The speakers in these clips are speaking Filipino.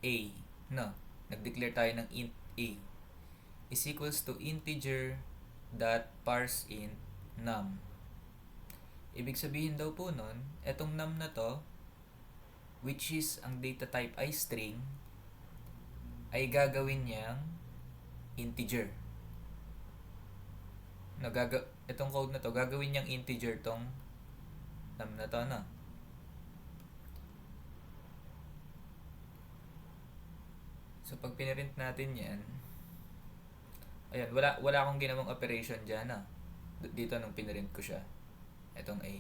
A, no? Nag-declare tayo ng int A is equals to integer dot parseInt num. Ibig sabihin daw po nun, etong num na to, which is ang data type ay string, ay gagawin niyang integer. Itong code na to, gagawin niyang integer tong num na to, no? So, pag pinirint natin yan, ayan, wala akong ginawang operation dyan, no? Dito nung pinirint ko siya. Itong A.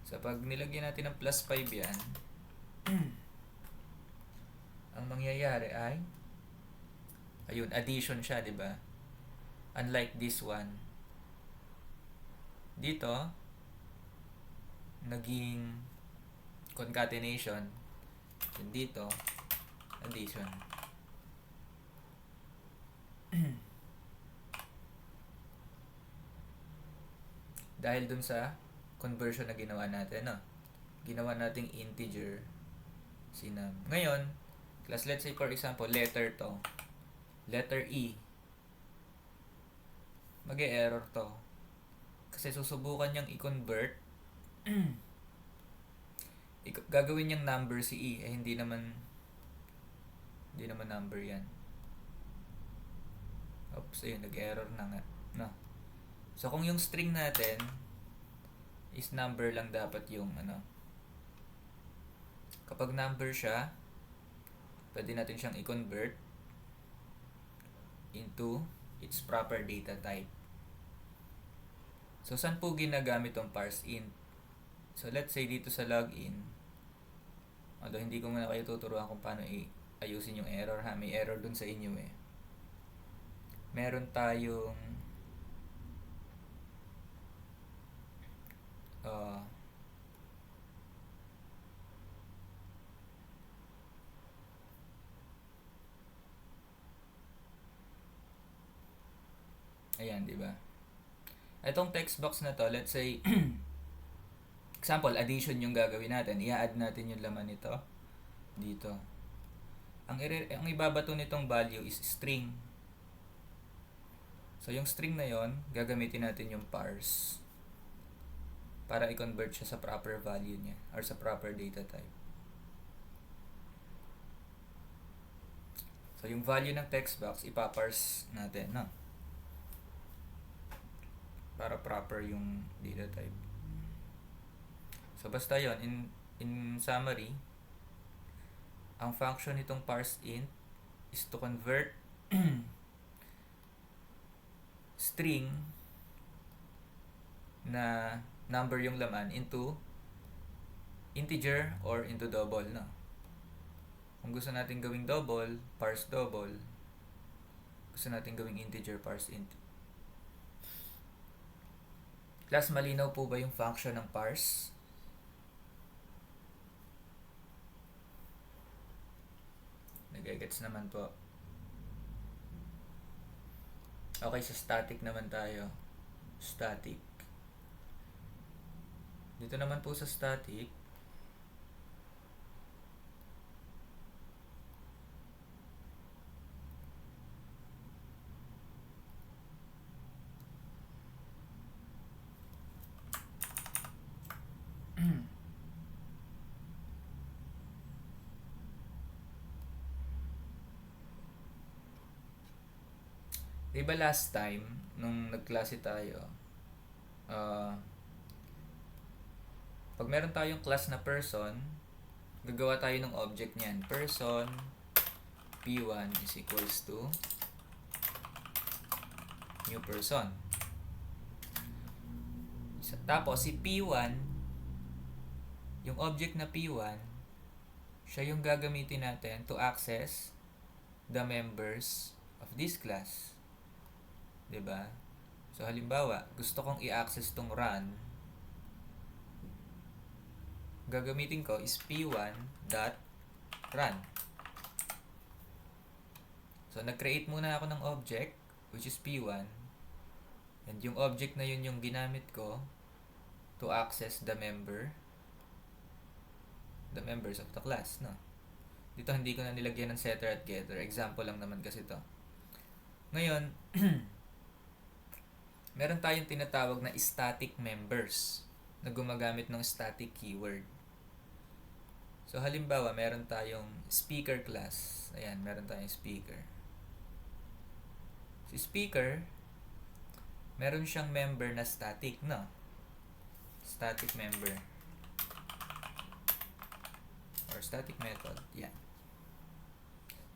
So, pag nilagyan natin ng plus 5 yan, ang mangyayari ay, ayun, addition siya, di ba? Unlike this one. Dito, naging concatenation. And dito, addition. Dahil dun sa conversion na ginawa natin, no? Ginawa nating integer sinum. Ngayon, class, let's say for example, letter to. Letter E. Mag-e-error to. Kasi susubukan niyang i-convert. Gagawin niyang number si E. Eh, hindi naman number yan. Oops, ayun, nag-error na nga. No. So, kung yung string natin is number lang dapat yung kapag number siya, pwede natin siyang i-convert into its proper data type. So, saan po ginagamit tong parseInt? So, let's say dito sa login, although hindi ko muna kayo tuturuan kung paano ayusin yung error, ha? May error dun sa inyo eh. Meron tayong ayan, di ba? Itong text box na to, let's say example, addition yung gagawin natin. I-add natin yung laman nito dito. Ang ibabato nitong value is string. So, yung string na yon, gagamitin natin yung parse para i-convert siya sa proper value niya or sa proper data type. So, yung value ng text box, ipaparse natin, no? Para proper yung data type. So, basta yon, in summary, ang function nitong parseInt is to convert string na number yung laman into integer or into double, no? Kung gusto natin gawing double, parse double. Gusto natin gawing integer, parseInt. Class, malinaw po ba yung function ng parse? Nagagets naman po. Okay, sa static naman tayo. Static. Dito naman po sa static, diba last time, nung nagklase tayo, pag meron tayong class na person, gagawa tayo ng object niyan. Person P1 is equals to new person. Tapos, si P1, yung object na P1, siya yung gagamitin natin to access the members of this class. Diba? So, halimbawa, gusto kong i-access tong run. Gagamitin ko is p1.run. So, nag-create muna ako ng object, which is p1. And yung object na yun yung ginamit ko to access the members of the class, no? Dito hindi ko na nilagyan ng setter at getter. Example lang naman kasi to. Ngayon, meron tayong tinatawag na static members na gumagamit ng static keyword. So, halimbawa, meron tayong speaker class. Ayan, meron tayong speaker. Si speaker, meron siyang member na static, no? Static member. Or static method. Yan.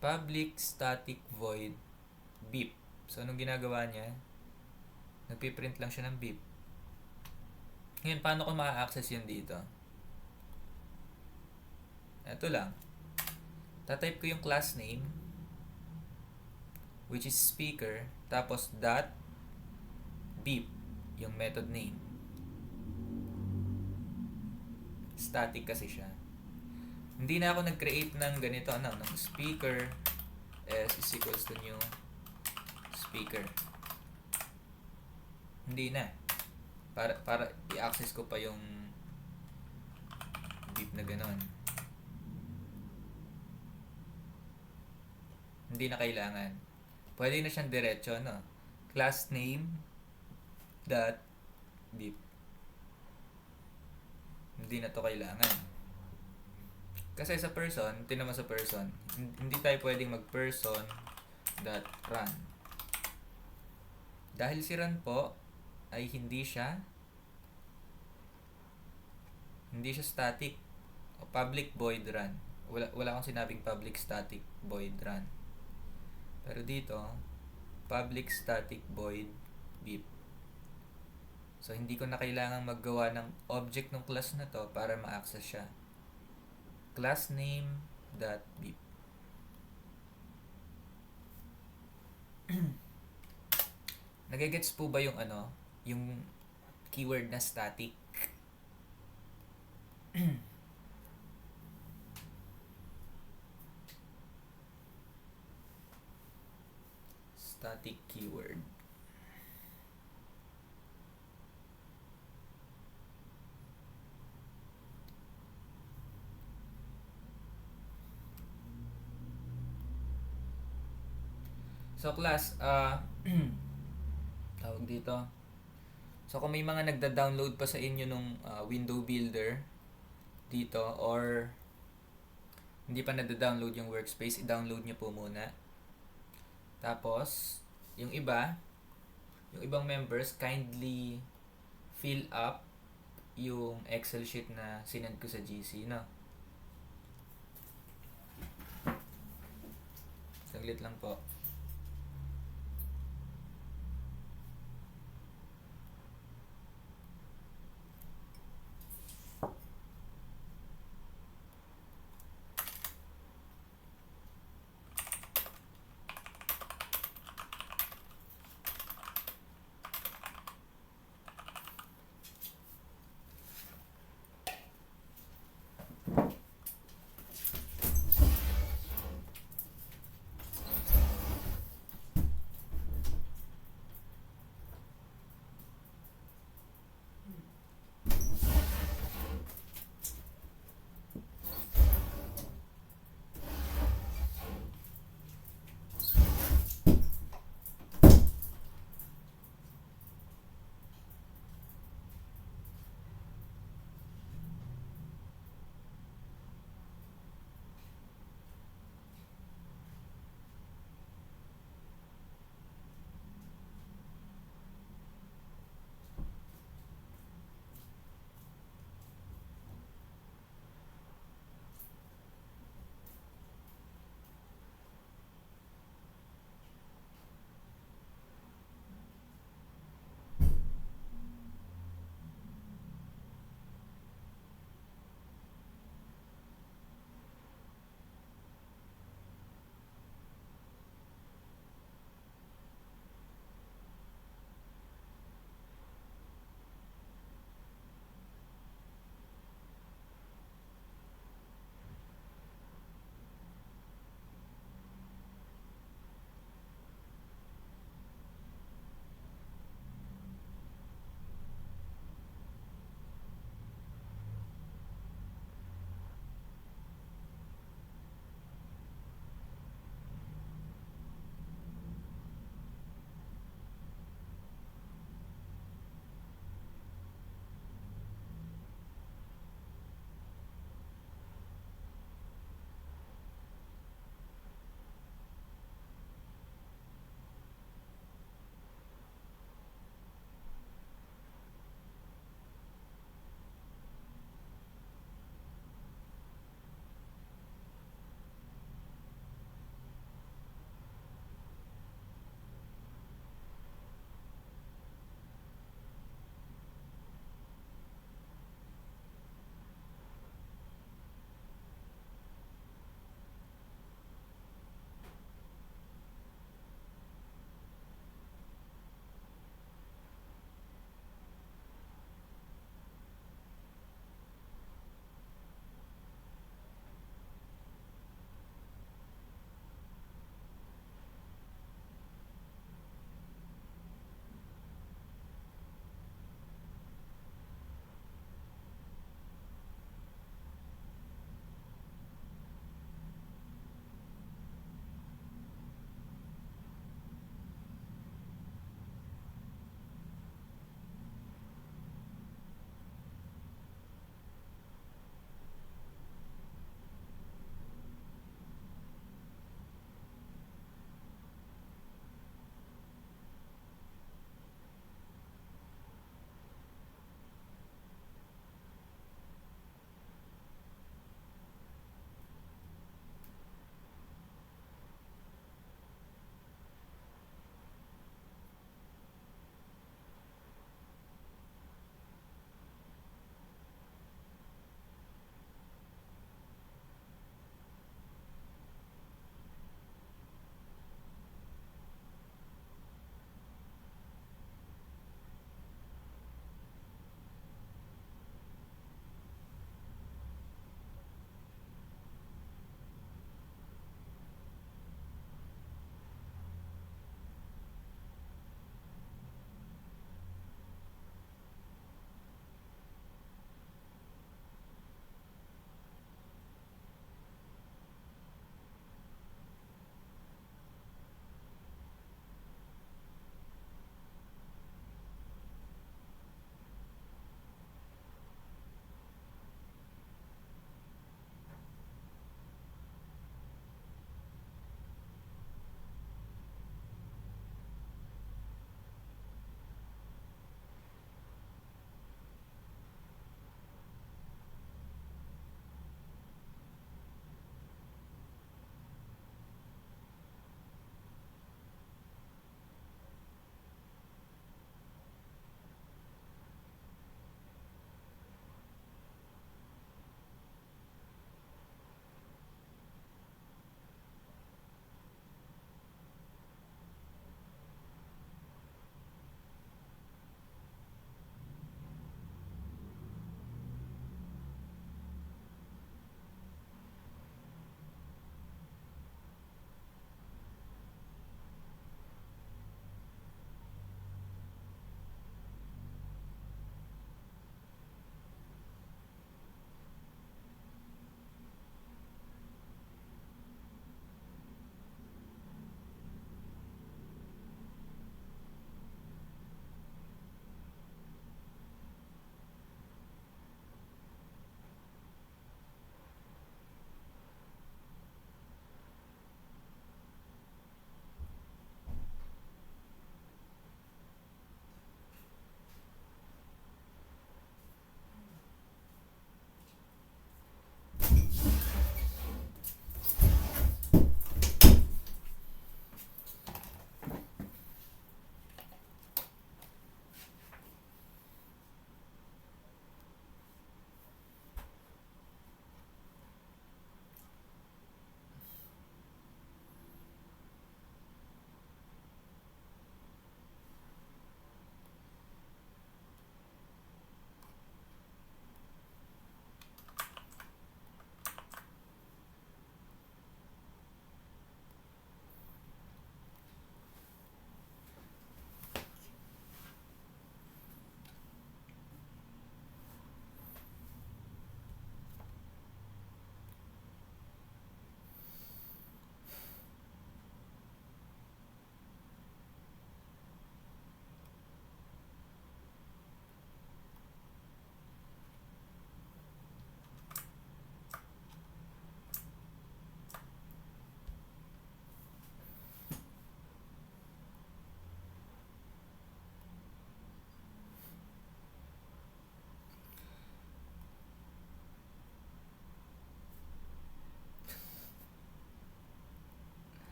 Public static void beep. So, anong ginagawa niya? Nagpiprint lang siya ng beep. Ngayon, paano ko ma-access yun dito? Ito lang. Tatype ko yung class name, which is speaker, tapos dot beep, yung method name. Static kasi siya. Hindi na ako nag-create ng ganito, ng speaker s is equals to new speaker. Hindi na. Para i-access ko pa yung beep na ganon. Hindi na kailangan. Pwede na siyang diretso, no? Class name dot beep. Hindi na to kailangan. Kasi sa person, tinama sa person, hindi tayo pwedeng mag-person dot run. Dahil si run po ay hindi siya static o public void run. Wala akong sinabing public static void run. Pero dito, public static void beep. So, hindi ko na kailangang maggawa ng object ng class na to para ma-access siya. Class name dot beep. Nagigets po ba yung yung keyword na static? Static keyword. So class, tawag dito. So kung may mga nagda-download pa sa inyo nung window builder dito or hindi pa nada-download yung workspace, i-download nyo po muna. Tapos, yung ibang members, kindly fill up yung Excel sheet na sinend ko sa GC, no? Saglit lang po.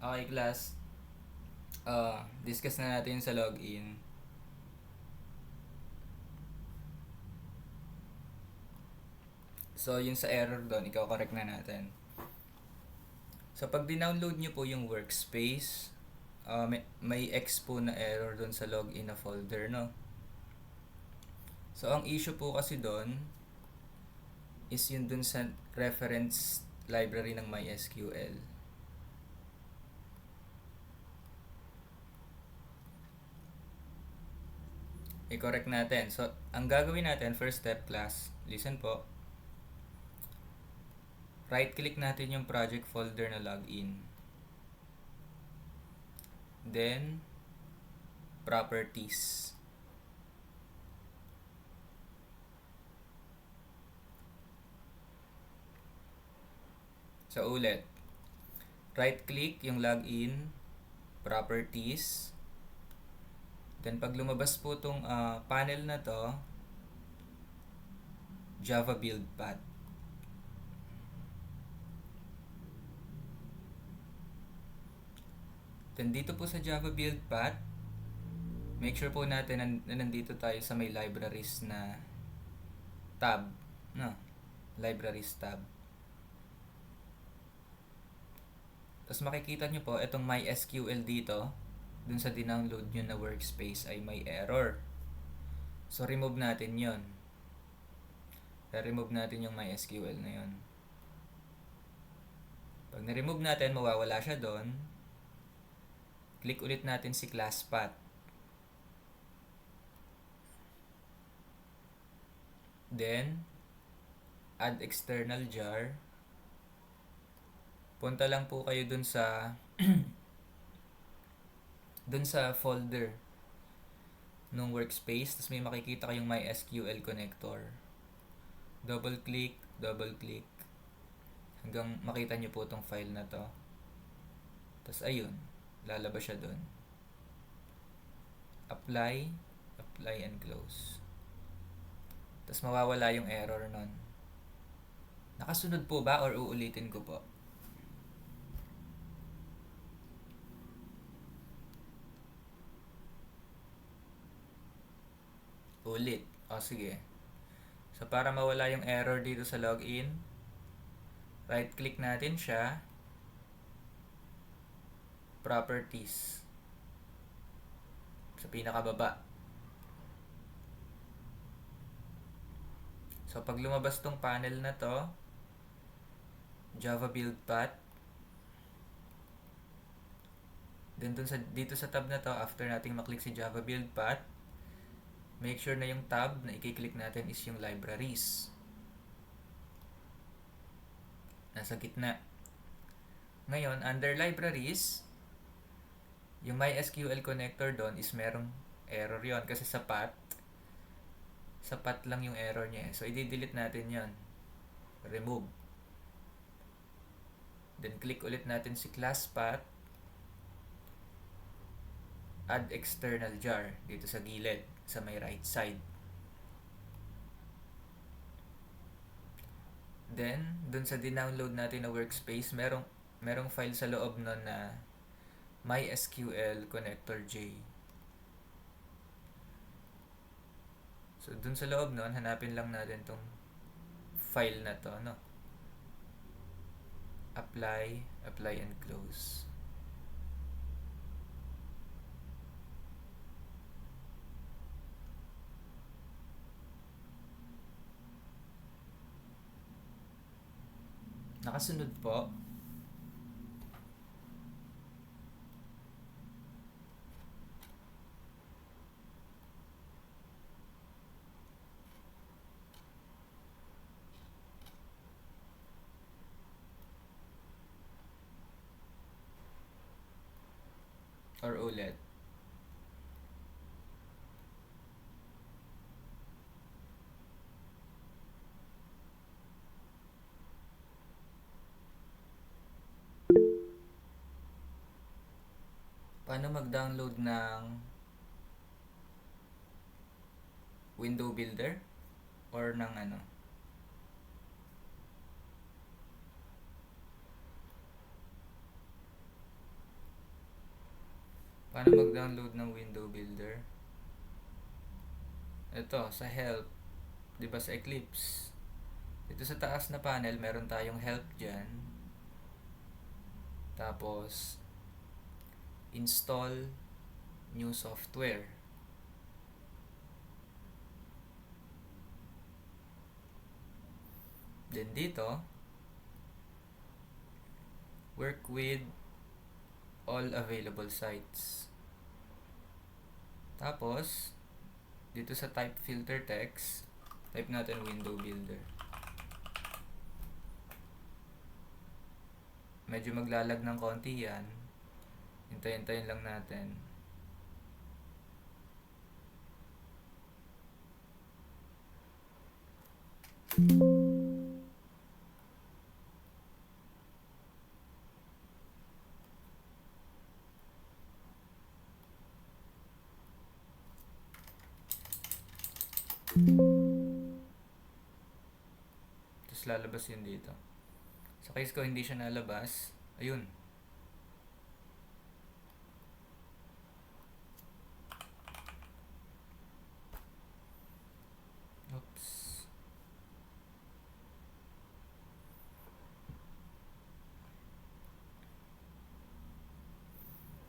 Okay, class. Discuss na natin sa login. So, yung sa error doon, ikaw correct na natin. So, pag dinownload nyo po yung workspace, may X po na error doon sa login na folder, no? So, ang issue po kasi doon is yun doon sa reference library ng MySQL. I-correct natin. So, ang gagawin natin, first step class, listen po. Right-click natin yung project folder na login. Then, properties. So, ulit. Right-click yung login, properties. Then, pag lumabas po itong panel na to, Java build path. Then, dito po sa Java build path, make sure po natin na nandito tayo sa may libraries na tab. No? Libraries tab. Tapos makikita nyo po, itong MySQL dito, dun sa dinownload nyo na workspace ay may error. So, remove natin yon. Remove natin yung MySQL na yon. Pag na-remove natin, mawawala siya doon. Click ulit natin si class path. Then, add external jar. Punta lang po kayo dun sa dun sa folder nung workspace. Tapos may makikita kayong MySQL connector. Double click hanggang makita nyo po itong file na to. Tapos ayun, lalabas siya dun. Apply and close. Tapos mawawala yung error nun. Nakasunod po ba or uulitin ko po? Ulit. O sige. So para mawala yung error dito sa login, right click natin siya, properties, sa pinakababa. So pag lumabas tong panel na to, Java build path, then dito sa tab na to, after nating maklik si Java build path, make sure na yung tab na i-click natin is yung libraries. Nasa gitna. Ngayon, under libraries, yung MySQL connector doon is merong error yon kasi sa path lang yung error niya. So, i-delete natin yon. Remove. Then, click ulit natin si class path. Add external jar dito sa gilid, sa may right side. Then, dun sa dinownload natin na workspace, merong file sa loob nun na MySQL connector J. So, dun sa loob nun, hanapin lang natin tong file na to, no? Apply and close. Nakasunod po. Or ulit. Paano mag-download ng window builder? Or ng ano? Paano mag-download ng window builder? Ito, sa help. Diba sa Eclipse? Dito sa taas na panel, meron tayong help dyan. Tapos, install new software. Then dito, work with all available sites. Tapos, dito sa type filter text, type natin window builder. Medyo maglalag ng konti yan. Hintayin lang natin. Tapos lalabas yun dito. Sa case ko hindi siya nalabas, ayun. Oops.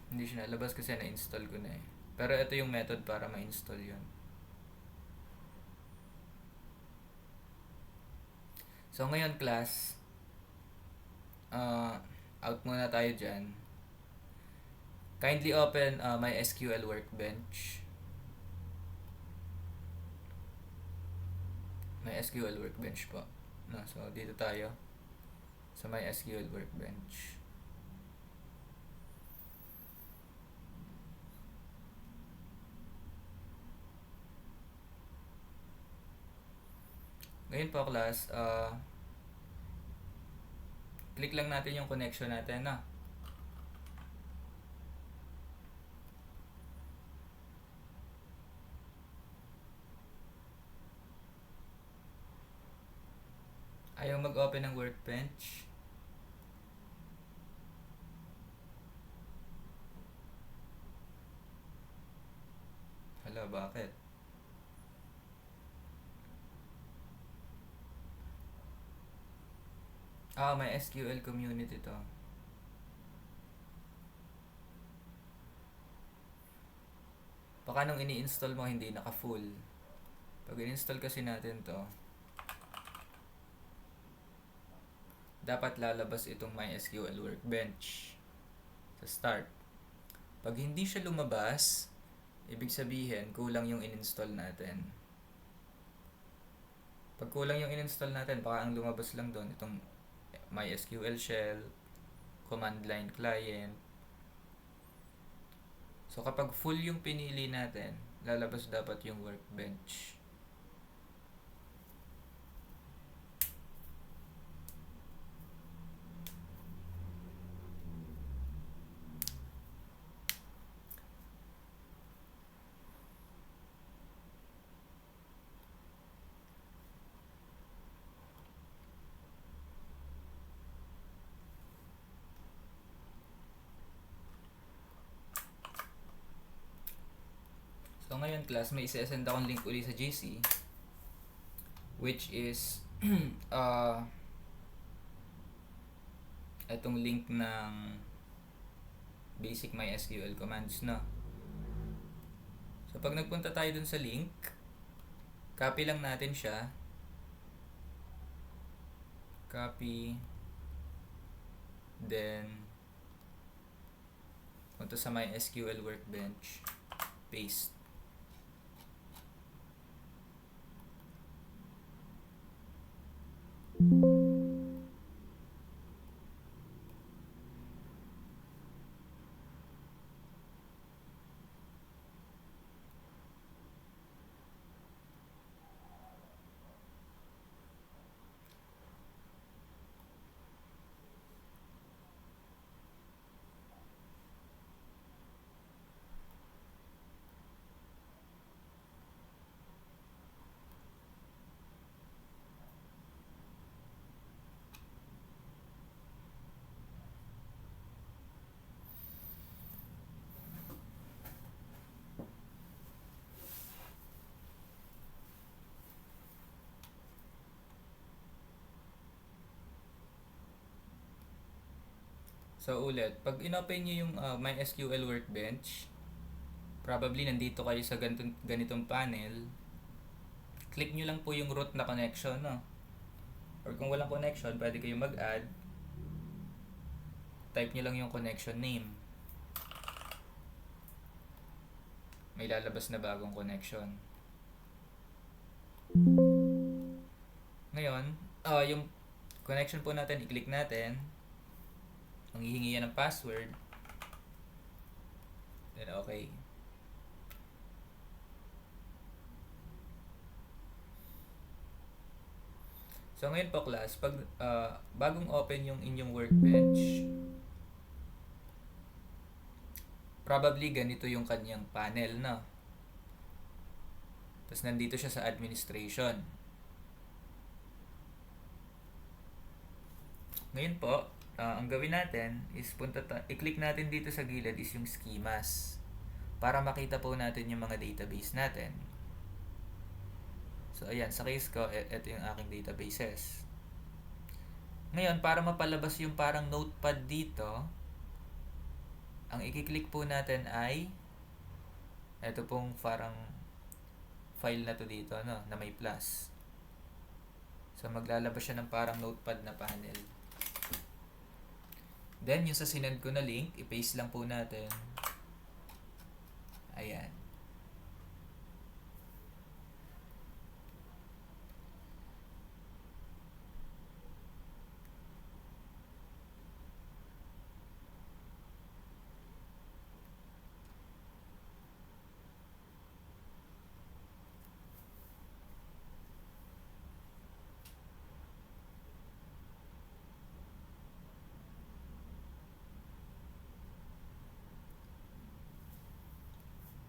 Hindi siya nalabas kasi na-install ko na eh. Pero ito yung method para ma-install yun. So ngayon class, out muna tayo dyan. Kindly open my SQL workbench. My SQL workbench po. No, so dito tayo sa my SQL workbench. Ngayon po class, click lang natin yung connection natin na. Ayaw mag-open ng workbench. Hala, bakit? May SQL community to. Baka nung ini-install mo hindi naka-full. Pag in-install kasi natin to, dapat lalabas itong MySQL workbench sa start. Pag hindi siya lumabas, ibig sabihin kulang yung in-install natin. Pag kulang yung in-install natin, baka ang lumabas lang doon itong MySQL shell, command line client. So kapag full yung pinili natin, lalabas dapat yung workbench. So ngayon class, may isa-send akong link uli sa GC, which is itong link ng basic MySQL commands na. So pag nagpunta tayo dun sa link, copy lang natin siya. Copy. Then punta sa MySQL workbench, paste. So ulit, pag inopen nyo yung MySQL Workbench, probably nandito kayo sa ganitong panel, click nyo lang po yung root na connection, no? Or kung walang connection, pwede kayo mag-add, type nyo lang yung connection name. May lalabas na bagong connection. Ngayon, yung connection po natin, i-click natin. Manghihingi yan ng password. Then okay. So ngayon po class, pag bagong open yung inyong workbench, probably ganito yung kanyang panel, no? Tapos nandito siya sa administration. Ngayon po, ang gawin natin is i-click natin dito sa gilid is yung schemas para makita po natin yung mga database natin. So ayan, sa case ko, ito yung aking databases. Ngayon, para mapalabas yung parang notepad dito, ang i-click po natin ay ito pong parang file na to dito, no, na may plus. So maglalabas siya ng parang notepad na panel. Then yung sa sinend ko na link, i-paste lang po natin. Ayan.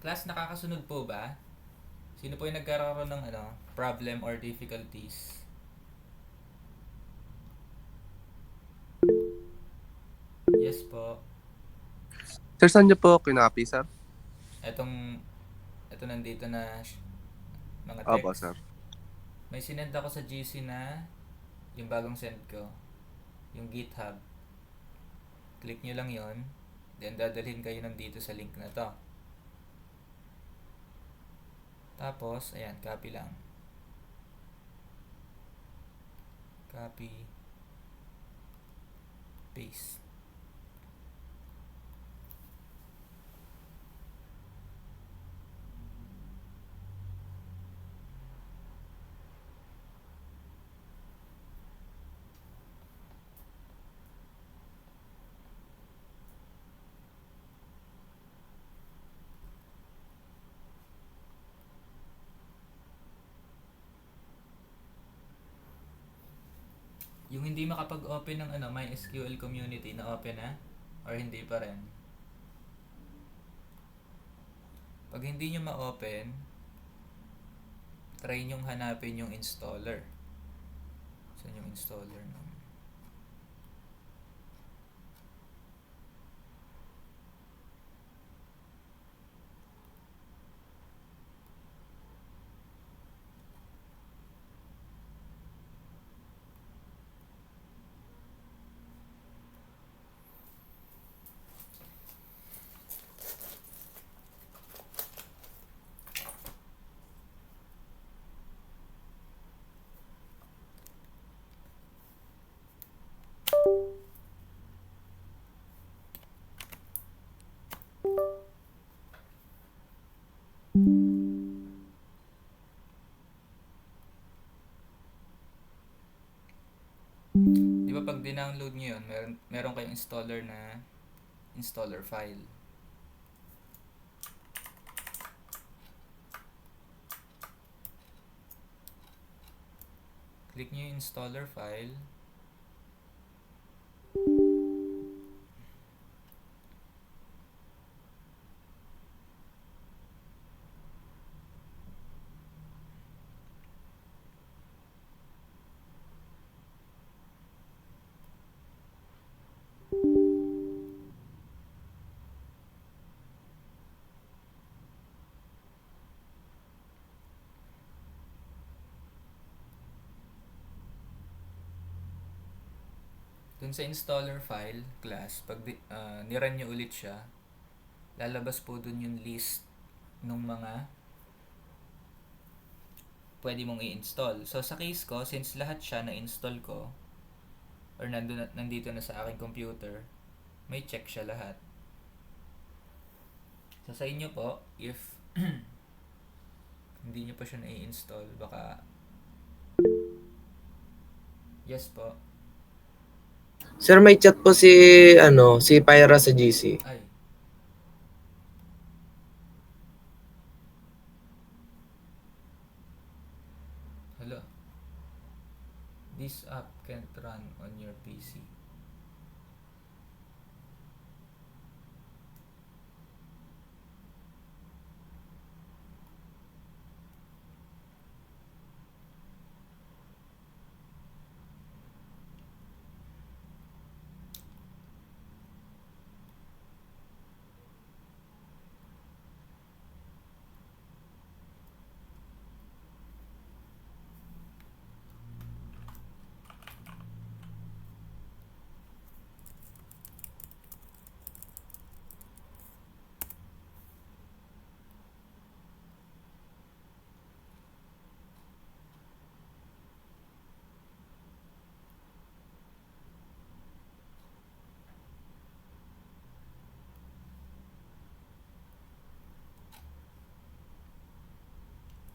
Class, nakakasunod po ba? Sino po yung nagkaroon ng problem or difficulties? Yes po. Sir, saan niyo po kinapi, sir? Ito nandito na mga Opo, text. sir. May sinend ako sa GC na yung bagong send ko. Yung GitHub. Click nyo lang yon. Then dadalhin kayo nandito sa link na to. Tapos, ayan, copy lang. Copy. Paste. Yung hindi makapag-open ng MySQL community na open na or hindi pa rin. Pag hindi nyo ma-open, try nyong hanapin yung installer. Saan yung installer nun? Di ba pag dinownload nyo yun, meron kayong installer na installer file. Click nyo yung installer file. Dun sa installer file class, pag nirun nyo ulit siya, lalabas po dun yung list ng mga pwede mong i-install. So sa case ko, since lahat siya na-install ko, or nandito na sa aking computer, may check siya lahat. So sa inyo po, if hindi nyo pa siya na-install, baka yes po. Sir, may chat po si Pyra sa GC. Ay. Hello. This app can't run on your PC.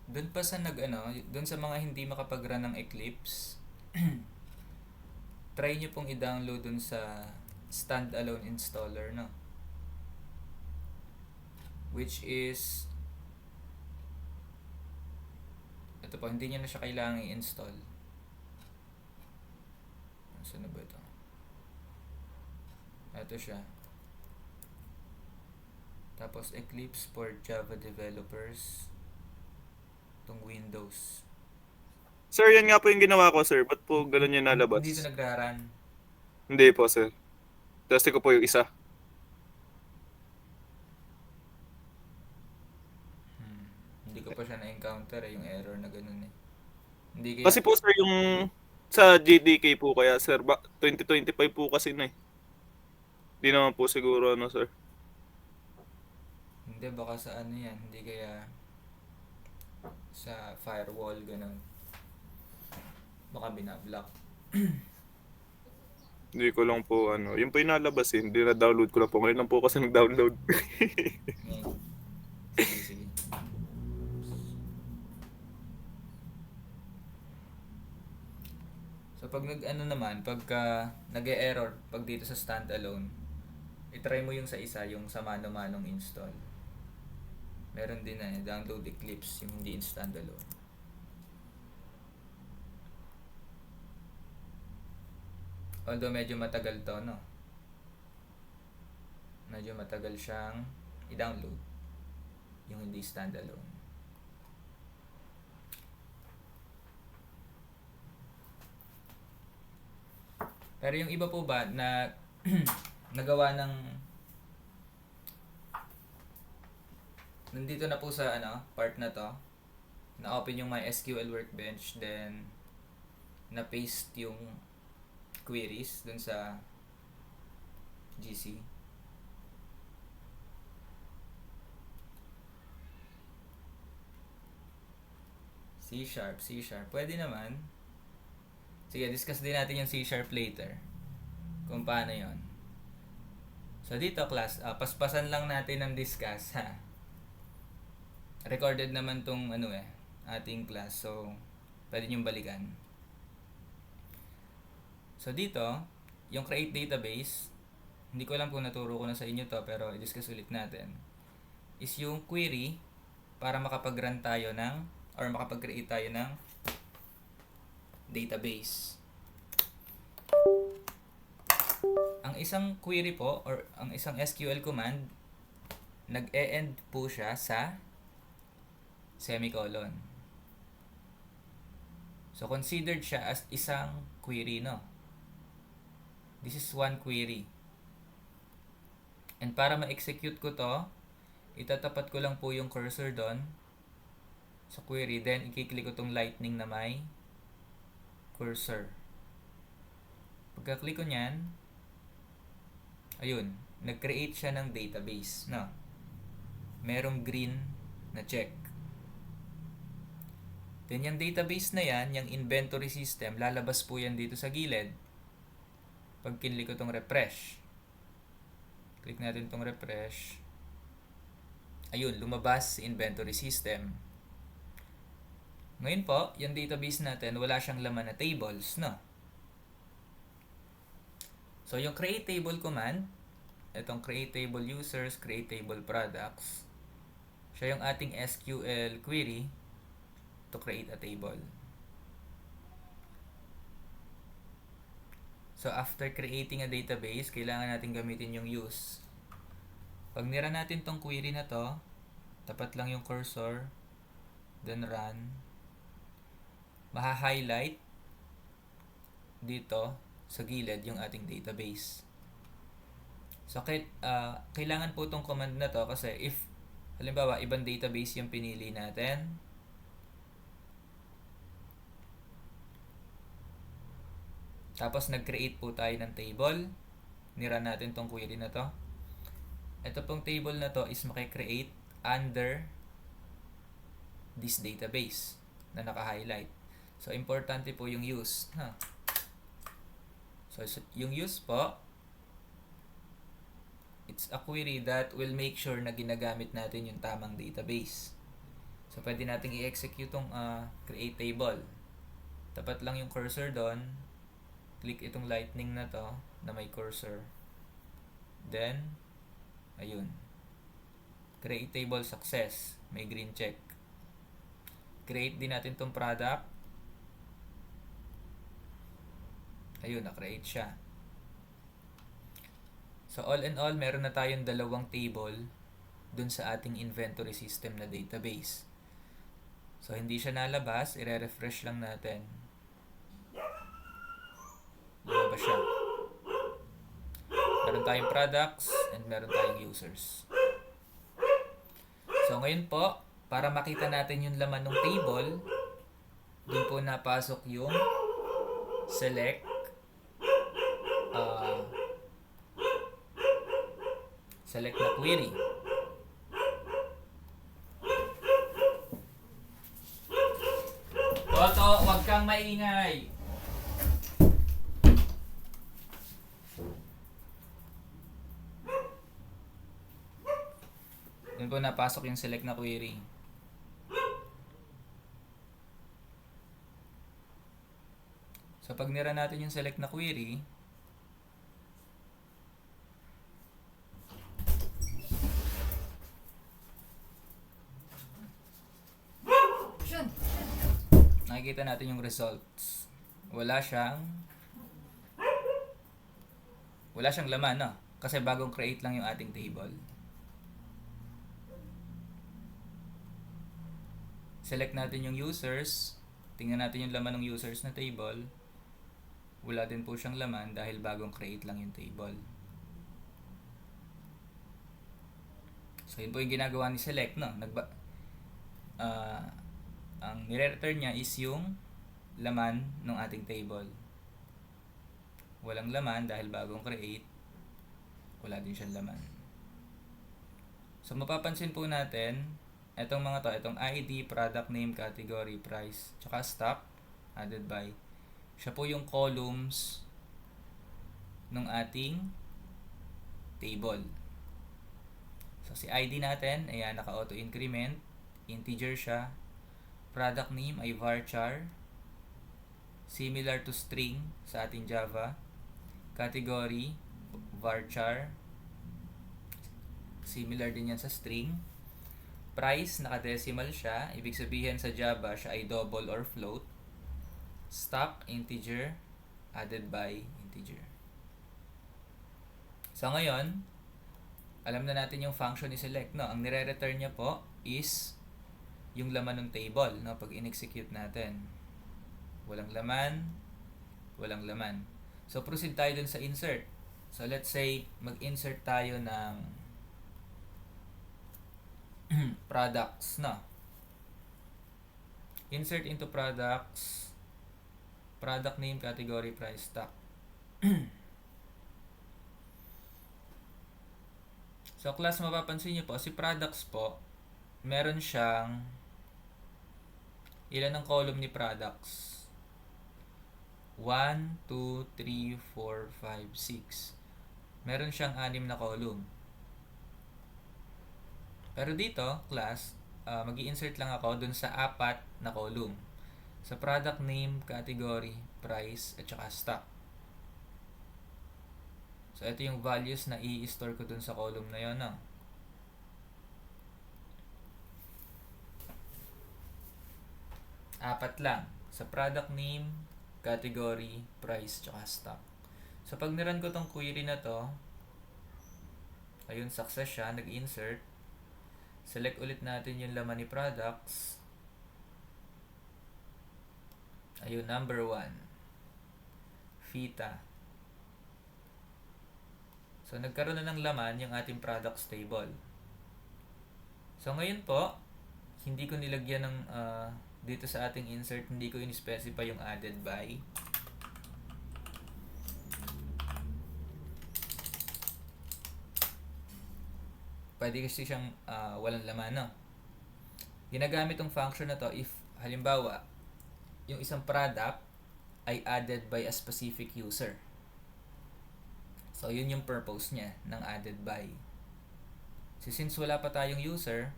Doon pa sa doon sa mga hindi makapag-run ng Eclipse, try nyo pong i-download dun sa standalone installer, no? Which is, ito po, hindi nyo na siya kailangan i-install. Saan na ba ito? Ito siya. Tapos Eclipse for Java developers. Itong Windows. Sir, yan nga po yung ginawa ko, sir. Ba't po ganun yung nalabas? Hindi ito nagra-run. Hindi po, sir. Testing ko po yung isa. Hindi ko pa siya na-encounter yung error na ganun eh. Hindi kaya, Kasi po, sir, yung sa JDK po kaya, sir, 2025 po kasi na eh. Hindi naman po siguro, sir. hindi baka sa yan, hindi kaya sa firewall ganun. Baka binablock. Hindi ko lang po, yun po yung nalabas eh. Hindi na-download ko lang po. Ngayon lang po kasi nag-download. Ngayon. Sige. So pag pagka nag-e-error pag dito sa standalone, i-try mo yung sa isa, yung sa mano-manong install. Meron din download Eclipse, yung hindi in standalone. Although medyo matagal to, no? Medyo matagal siyang i-download yung hindi standalone. Pero yung iba po ba na nagawa ng nandito na po sa part na to, na-open yung MySQL Workbench, then na-paste yung queries dun sa GC. C#. Pwede naman. Sige, discuss din natin yung C# later. Kung paano yon. So dito class, paspasan lang natin ang discuss ha. Recorded naman tong ating class. So pwede nyo balikan. So dito, yung create database, hindi ko alam kung naturo ko na sa inyo to, pero i-discuss ulit natin. Is yung query para makapag-run tayo or makapag-create tayo ng database. Ang isang query po or ang isang SQL command, nag-e-end po siya sa semicolon. So considered siya as isang query, no? This is one query. And para ma-execute ko to, itatapat ko lang po yung cursor doon sa query, then i-click ko tong lightning na may cursor. Pagka-click ko niyan, ayun, nag-create siya ng database, no? Merong green na check. Then yung database na yan, yung inventory system, lalabas po yan dito sa gilid. Pag kinlik ko tong refresh. Click natin tong refresh. Ayun, lumabas si inventory system. Ngayon po, yung database natin, wala siyang laman na tables, no? So, yung create table command, itong create table users, create table products, siya yung ating SQL query to create a table. So, after creating a database, kailangan natin gamitin yung use. Pag nira natin tong query na to, tapat lang yung cursor, then run, maha-highlight dito sa gilid yung ating database. So, kailangan po itong command na to kasi if, halimbawa, ibang database yung pinili natin, tapos nag-create po tayo ng table, nira natin tong query na to. Ito pong table na to is makikreate under this database na naka-highlight. So, importante po yung use. So, yung use po, it's a query that will make sure na ginagamit natin yung tamang database. So, pwede nating i-execute tong create table. Tapat lang yung cursor doon. Click itong lightning na to na may cursor. Then, ayun. Create table success. May green check. Create din natin tong product. Ayun, na-create siya. So, all in all, meron na tayong dalawang table dun sa ating inventory system na database. So, hindi siya nalabas. I-refresh lang natin. Lumabas siya. Meron tayong products and meron tayong users. So, ngayon po, para makita natin yung laman ng table, dun po napasok yung select select na query. Toto, wag kang maingay. Dun po napasok yung select na query. So, pag nira natin yung select na query, nakikita natin yung results. Wala siyang laman, no? Kasi bagong create lang yung ating table. Select natin yung users. Tingnan natin yung laman ng users na table. Wala din po siyang laman dahil bagong create lang yung table. So, yun po yung ginagawa ni select, no? Ang nire-return niya is yung laman ng ating table. Walang laman dahil bagong create. Wala din siyang laman. So, mapapansin po natin, itong mga to, itong ID, product name, category, price, tsaka stock, added by. Siya po yung columns ng ating table. So, si ID natin, ayan, naka-auto increment, integer siya. Product name ay varchar, similar to string sa ating Java. Category, varchar, similar din yan sa string. Price, naka-decimal siya, ibig sabihin sa Java siya ay double or float. Stock, integer, added by integer. So ngayon, alam na natin yung function ni select, no? Ang nire-return niya po is yung laman ng table, no? Pag in-execute natin, walang laman, walang laman. So proceed tayo dun sa insert. So let's say mag-insert tayo ng products, no? Insert into products, product name, category, price, stock. So class, mapapansin nyo po, si products po, meron siyang ilan ang column ni products? 1, 2, 3, 4, 5, 6. Meron siyang 6 na column. Pero dito, class, mag-i-insert lang ako dun sa 4 na column. Sa product name, category, price, at saka stock. So, ito yung values na i-store ko dun sa column na yun. No? Apat lang. Sa product name, category, price, tsaka stock. So, pag niran ko tong query na to, ayun, success siya, nag-insert. Select ulit natin yung laman ni products. Ayun, number 1. Fita. So, nagkaroon na ng laman yung ating products table. So, ngayon po, hindi ko nilagyan ng, dito sa ating insert, hindi ko in-specify yung added by. Pwede kasi siyang walang laman, no? Ginagamit tong function na to if, halimbawa, yung isang product ay added by a specific user. So, yun yung purpose niya ng added by. So, since wala pa tayong user,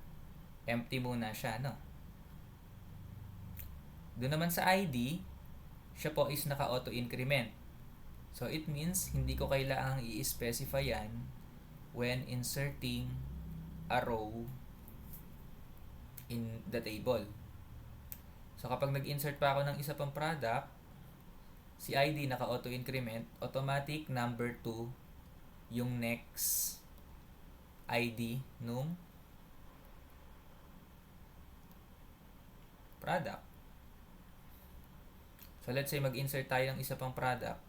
empty muna siya, no? Doon naman sa ID, siya po is naka-auto-increment. So, it means hindi ko kailangang i-specify yan when inserting a row in the table. So, kapag nag-insert pa ako ng isa pang product, si ID naka-auto-increment, automatic number 2 yung next ID nung product. So, let's say mag-insert tayo ng isa pang product.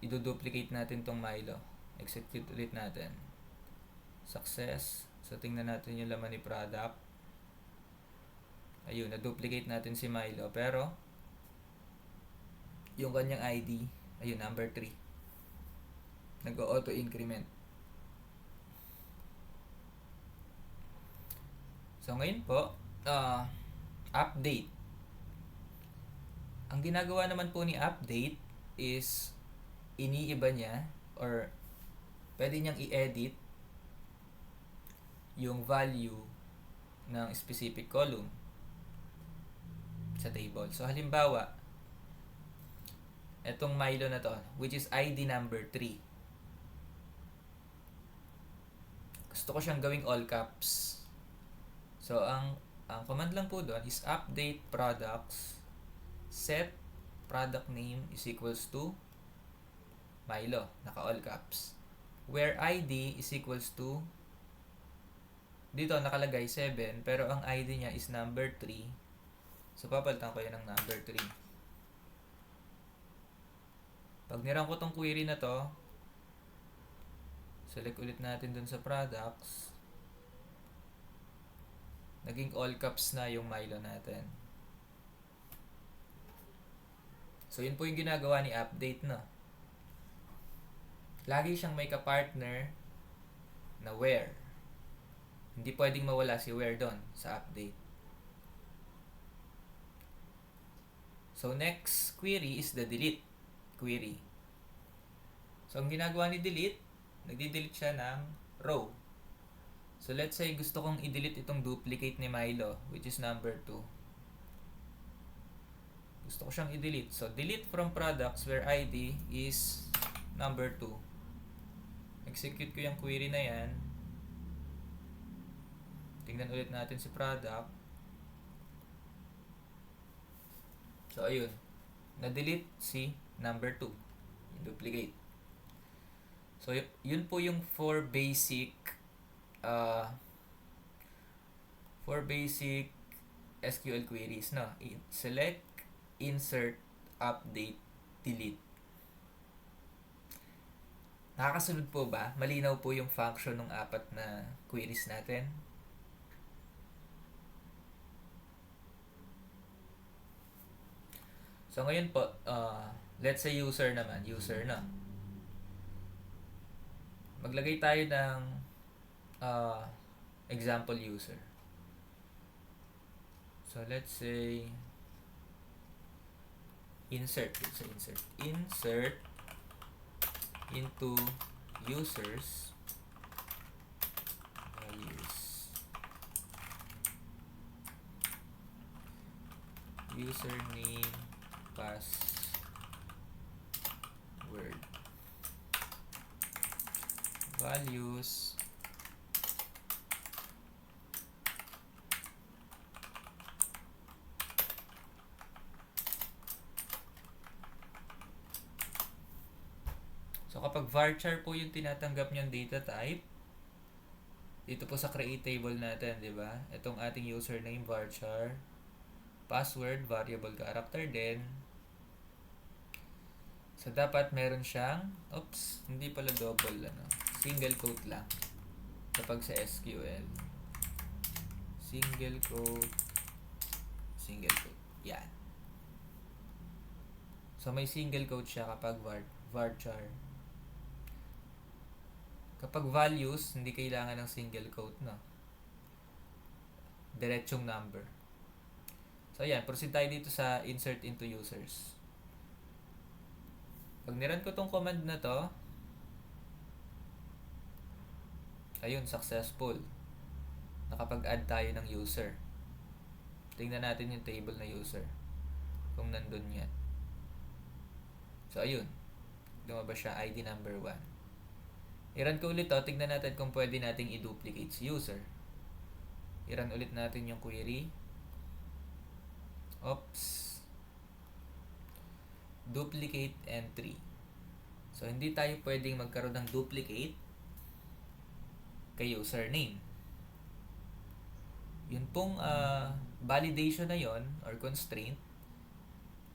I-duplicate natin tong Milo. Execute ulit natin. Success. So, tingnan natin yung laman ni product. Ayun, na-duplicate natin si Milo. Pero, yung kanyang ID, ayun, number 3. Nag-auto-increment. So, ngayon po, update. Ang ginagawa naman po ni update is iniiba niya or pwede niyang i-edit yung value ng specific column sa table. So, halimbawa, etong Milo na to, which is ID number 3. Gusto ko siyang gawing all caps. So, ang command lang po doon is update products, set product name is equals to Milo, naka all caps. Where ID is equals to, dito nakalagay 7, pero ang ID niya is number 3. So, papalitan ko yan ng number 3. Pag niran ko tong query na to, select ulit natin dun sa products. Naging all caps na yung Milo natin. So, yun po yung ginagawa ni update, no? Lagi siyang may kapartner na where. Hindi pwedeng mawala si where doon sa update. So, next query is the delete query. So, ang ginagawa ni delete, nagdi-delete siya ng row. So, let's say gusto kong i-delete itong duplicate ni Milo, which is number 2. Gusto ko siyang i-delete. So, delete from products where ID is number 2. Execute ko yung query na yan. Tingnan ulit natin si product. So, ayun. Na-delete si number 2. Yung duplicate. So, yun po yung 4 basic SQL queries, no? Select, insert, update, delete. Nakakasunod po ba? Malinaw po yung function ng 4 na queries natin. So, ngayon po, Let's say user naman, user na. Maglagay tayo ng example user. So let's say insert into users values username password values So, kapag varchar po yung tinatanggap niyang data type, dito po sa create table natin, di ba? Itong ating username varchar, password, variable character din. So, dapat meron siyang, hindi pala double, single quote lang. Kapag sa SQL. Single quote. Yan. So, may single quote siya kapag varchar. Kapag values, hindi kailangan ng single quote, no? Diretsong number. So, ayan. Proceed tayo dito sa insert into users. Pag niran ko tong command na to, ayun, successful. Nakapag-add tayo ng user. Tingnan natin yung table na user. Kung nandun yan. So, ayun. Lumabas siya, ID number 1. I-run ko ulit to. Tignan natin kung pwede nating i-duplicate si user. I-run ulit natin yung query. Duplicate entry. So, hindi tayo pwedeng magkaroon ng duplicate kay username. Yun pong validation na yon or constraint,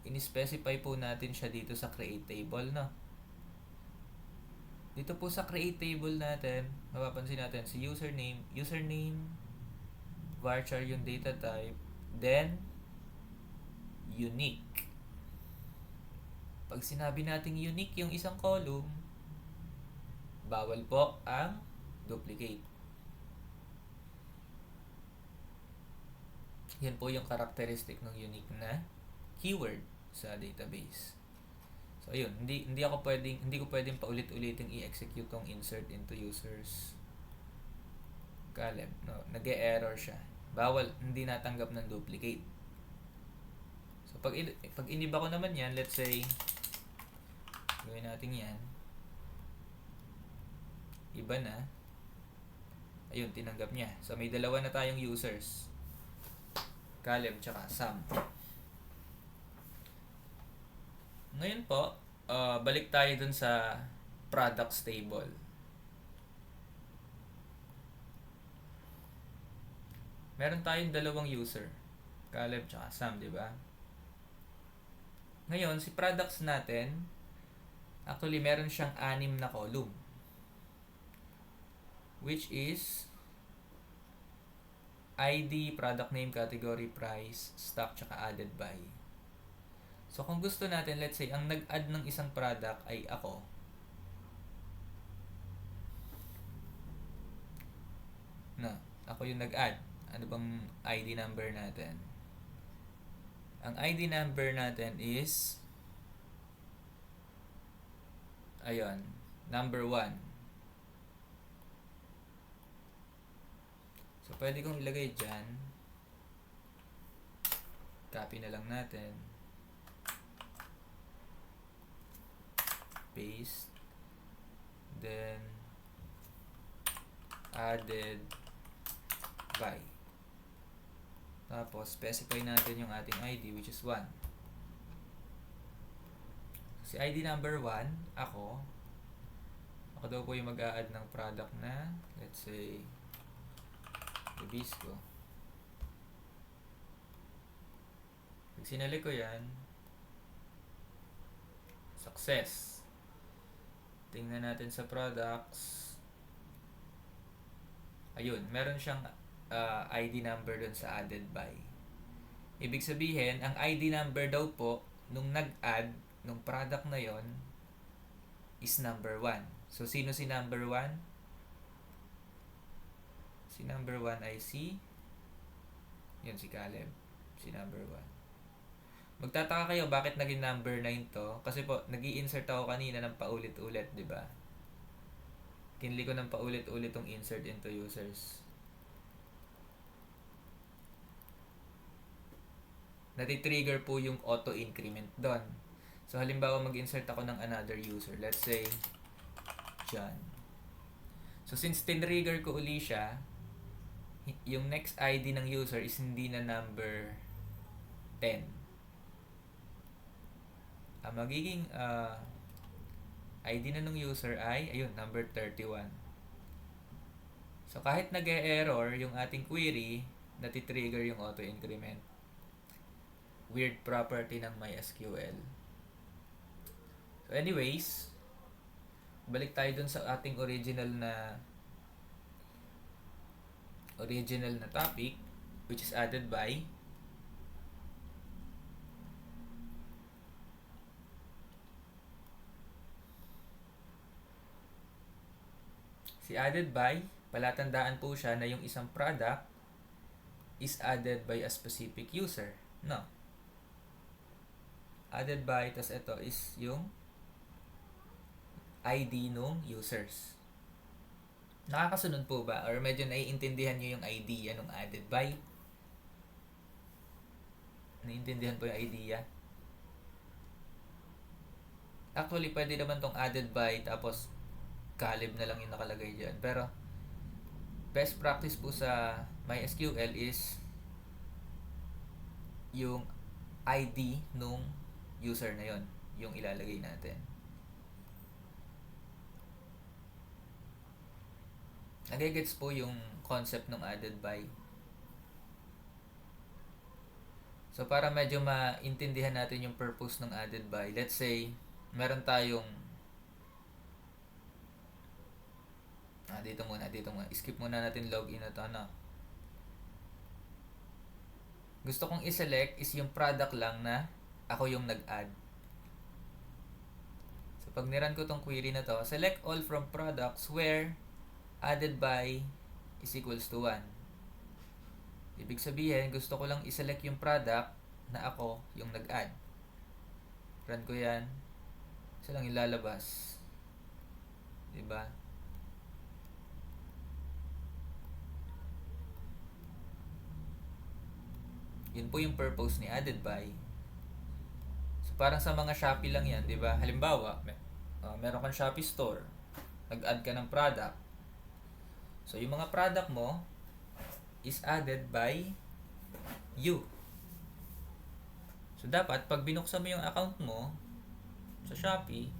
in-specify po natin siya dito sa create table, no? Dito po sa create table natin, mapapansin natin si username, varchar yung data type, then unique. Pag sinabi nating unique yung isang column, bawal po ang duplicate. Yan po yung characteristic ng unique na keyword sa database. So ayun, hindi ko pwedeng paulit-uliting i-execute tong insert into users column, no, nag-e-error siya. Bawal, hindi natanggap ng duplicate. So pag iniba ko naman yan, let's say gawin natin yan. Iba na. Ayun, tinanggap niya. So may dalawa na tayong users. Caleb tsaka Sam. Ngayon po, balik tayo dun sa products table. Meron tayong dalawang user, Caleb tsaka Sam, di ba? Ngayon, si products natin, actually meron siyang 6 na column. Which is ID, product name, category, price, stock, tsaka added by. So, kung gusto natin, let's say, ang nag-add ng isang product ay ako. Ako yung nag-add. Ano bang ID number natin? Ang ID number natin is ayun, number 1. So, pwede kong ilagay dyan. Copy na lang natin. Paste, then added by, tapos specify natin yung ating ID which is 1. Si ID number 1, ako daw po yung mag-a-add ng product na, let's say Hibisco. Pag sinali ko yan, success. Tingnan natin sa products. Ayun, meron siyang ID number dun sa added by. Ibig sabihin, ang ID number daw po, nung nag-add, nung product na yon is number 1. So, sino si number 1? Si number 1 ay si Caleb. Si number 1. Magtataka kayo bakit naging number 9 to? Kasi po, nag-i-insert ako kanina ng paulit-ulit, di ba? Kinli ko ng paulit-ulit tong insert into users. Nati-trigger po yung auto-increment doon. So, halimbawa mag-insert ako ng another user. Let's say, John. So, since tin-trigger ko uli siya, yung next ID ng user is hindi na number 10. Ang magiging ID na ng user ay, ayun, number 31. So, kahit nag-e-error yung ating query, nati-trigger yung auto-increment. Weird property ng MySQL. So, anyways, balik tayo dun sa ating original na topic, which is added by. Si added by, palatandaan po siya na yung isang product is added by a specific user. No. Added by, tas ito is yung ID nung users. Nakakasunod po ba? Or medyo naiintindihan nyo yung idea nung added by? Naiintindihan po yung idea? Actually, pwede naman tong added by tapos Caleb na lang yung nakalagay dyan. Pero, best practice po sa MySQL is yung ID nung user na yon, yung ilalagay natin. Nagigets po yung concept ng added by. So, para medyo maintindihan natin yung purpose ng added by, let's say, meron tayong dito muna. Skip muna natin login na to, no? Gusto kong i-select is yung product lang na ako yung nag-add. So, pag niran ko tong query na to, select all from products where added by is equals to 1. Ibig sabihin, gusto ko lang i-select yung product na ako yung nag-add. Run ko yan. Isa lang ilalabas. Diba? Yun po yung purpose ni added by. So, parang sa mga Shopee lang yan, di ba? Halimbawa, meron kang Shopee store. Nag-add ka ng product. So, yung mga product mo is added by you. So, dapat, pag binuksan mo yung account mo sa Shopee,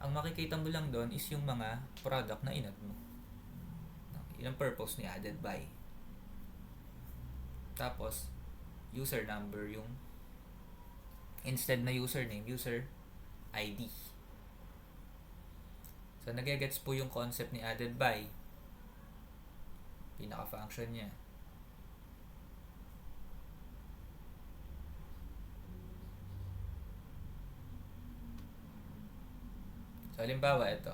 ang makikita mo lang doon is yung mga product na in-add mo. Yun ang purpose ni added by. Tapos, user number yung instead na username, user ID. So, nagigets po yung concept ni added by. Pinaka-function niya. So, halimbawa, ito.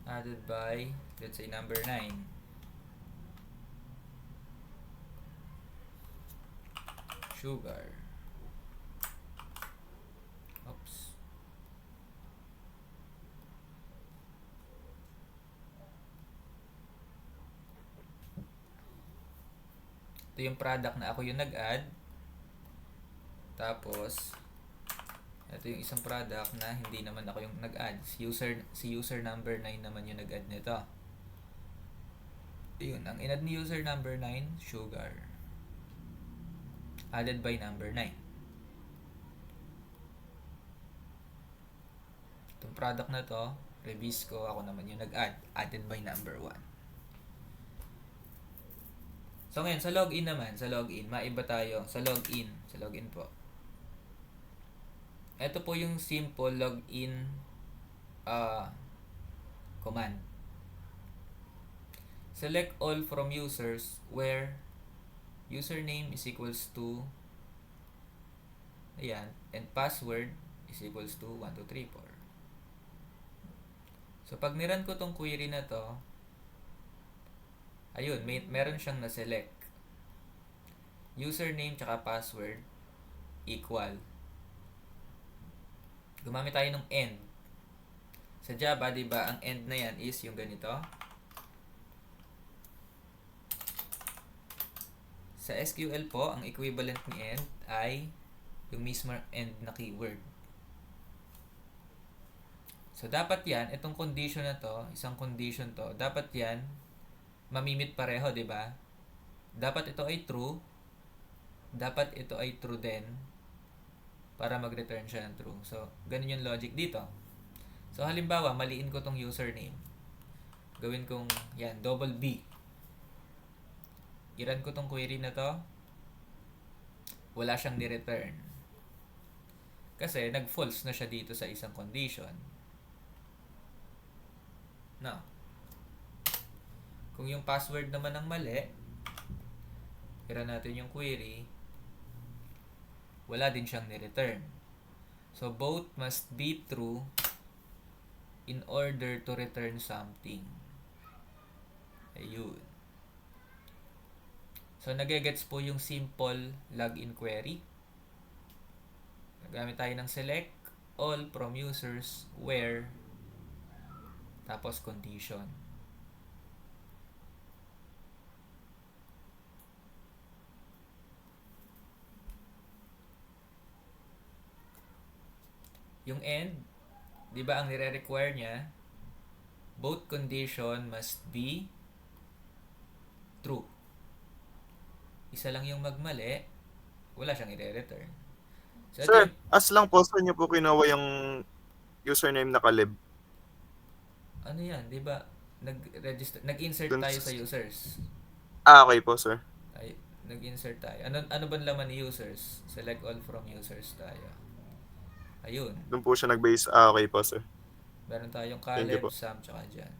Added by, let's say, number 9. Sugar. Oops. Ito yung product na ako yung nag-add. Tapos, ito yung isang product na hindi naman ako yung nag-add. Si user number 9 naman yung nag-add nito. Yun, ang in-add ni user number 9, sugar. Added by number 9. Itong product na to, release ko, ako naman yung nag-add. Added by number 1. So ngayon, sa login naman, maiba tayo. Sa login po. Ito po yung simple login command. Select all from users where username is equals to ayan, and password is equals to 1234. So pag niran ko tong query na to, ayun, meron siyang na-select. Username tsaka password equal. Gumamit tayo ng end. Sa Java, di ba, ang end na yan is yung ganito. Sa SQL po, ang equivalent ni end ay yung mismo end na keyword. So, dapat yan, itong condition na to, isang condition to, dapat yan, mamimit pareho, di ba? Dapat ito ay true, dapat ito ay true din, para mag-return siya ng true. So, ganun yung logic dito. So, halimbawa, maliin ko tong username. Gawin kong, yan, double B. I-run ko tong query na to. Wala siyang ni-return. Kasi, nag-false na siya dito sa isang condition. No. Kung yung password naman ang mali, i-run natin yung query, wala din siyang ni-return. So, both must be true in order to return something. Ayun. So, nagigets po yung simple login query. Nagamit tayo ng select all from users where tapos condition. Yung end, di ba ang nire-require niya, both condition must be true. Isa lang yung magmali, wala siyang i-return. So, Sir, as lang po, saan niyo po kinuha yung username na Kalib? ano yan, di ba? Nag-insert Dun tayo sa- sa users. Okay po, sir. Ay, nag-insert tayo. Ano ba laman ni users? Select all from users tayo. Ayun. Doon po siya nag-base. Okay po, sir. Meron tayong Thank you Caleb, po. Sam, tsaka Jan.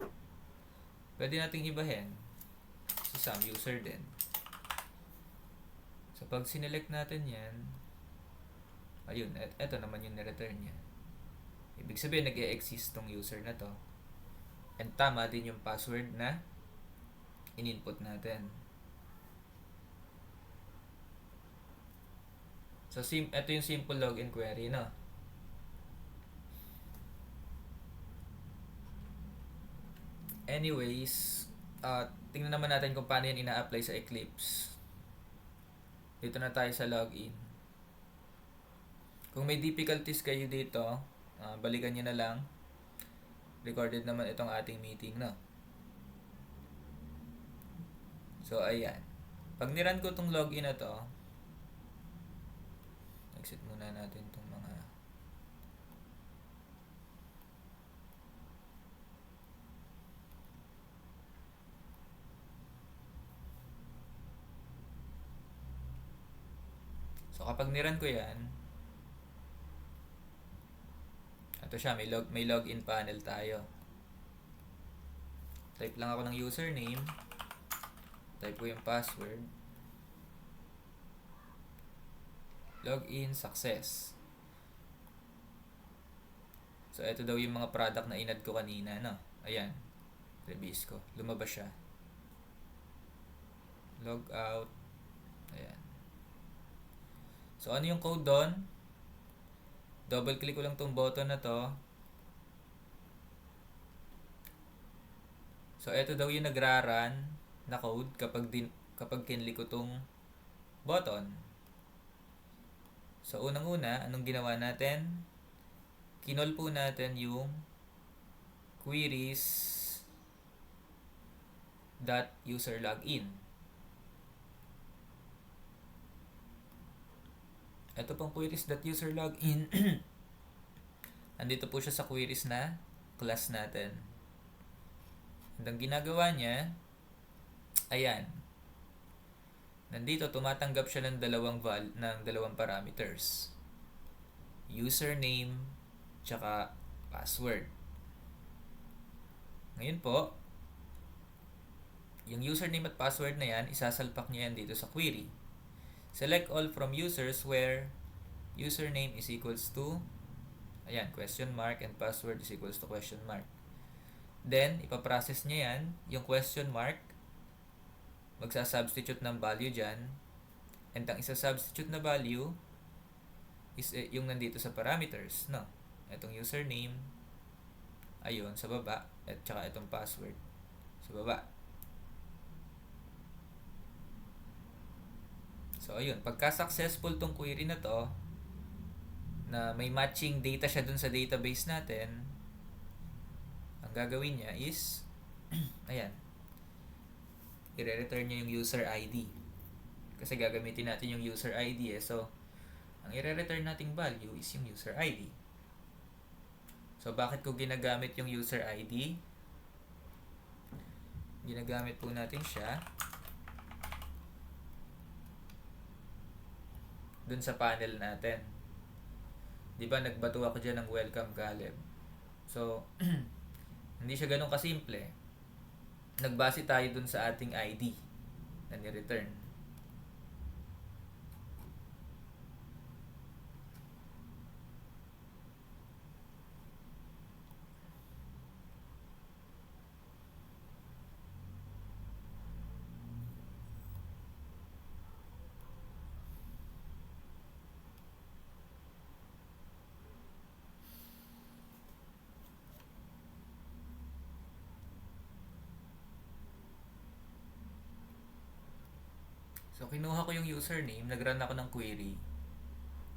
Pwede nating ibahin. Si Sam, user din. So, pag sinelect natin yan, ayun, eto naman yung na-return niya. Ibig sabihin, nag-e-exist tong user na to. And tama din yung password na in-input natin. So, ito yung simple login query, no? Anyways, tingnan naman natin kung paano yan ina-apply sa Eclipse. Dito na tayo sa login. Kung may difficulties kayo dito, balikan nyo na lang. Recorded naman itong ating meeting, no? So, ayan. Pag niran ko itong login na to, exit muna natin itong mga so, kapag niran ko yan, ito siya, may login panel tayo. Type lang ako ng username. Type ko yung password. Login success. So, ito daw yung mga product na inad ko kanina, no? Ayan. Release ko. Lumabas siya. Log out. Ayan. So, ano yung code doon? Double click ko lang tong button na to. So, ito daw yung nagra-run na code kapag kinlik ko tong button. So, unang-una, anong ginawa natin? Kinol po natin yung queries.userlogin. Ito pong queries.userlogin. Andito po siya sa queries na class natin. And ang ginagawa niya, ayan. Nandito tumatanggap siya ng dalawang parameters. Username tsaka password. Ngayon po, yung username at password na yan, isasalpak niya yan dito sa query. Select all from users where username is equals to, ayan, question mark, and password is equals to question mark. Then, ipaprocess niya yan, yung question mark, magsasubstitute ng value dyan, and ang isa-substitute na value is yung nandito sa parameters, no? Itong username, ayun, sa baba, at saka itong password, sa baba. So, ayun, pagka successful tong query na to, na may matching data siya dun sa database natin, ang gagawin niya is, ayan, i-return niya yung user ID. Kasi gagamitin natin yung user ID So, ang i-return nating value is yung user ID. So, bakit ko ginagamit yung user ID? Ginagamit po natin siya dun sa panel natin. Di ba nagbato ako dyan ng welcome Caleb? So, hindi siya ganun kasimple. Nagbase tayo dun sa ating ID na ni-return. So, kinuha ko yung username, nag-run ako ng query,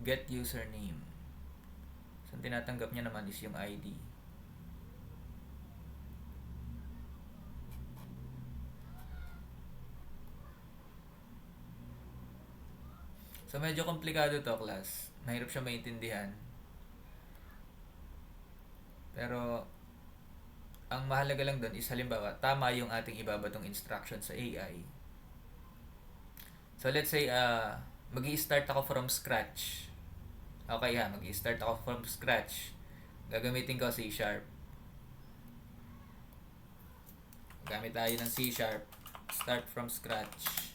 get username. So, ang tinatanggap niya naman is yung ID. So, medyo komplikado to, class. Mahirap siya maintindihan. Pero, ang mahalaga lang doon is halimbawa, tama yung ating ibabatong instruction sa AI. So, let's say, mag-i-start ako from scratch. Okay ha, mag-i-start ako from scratch. Gagamitin ko C#. Gamit tayo ng C#. Start from scratch.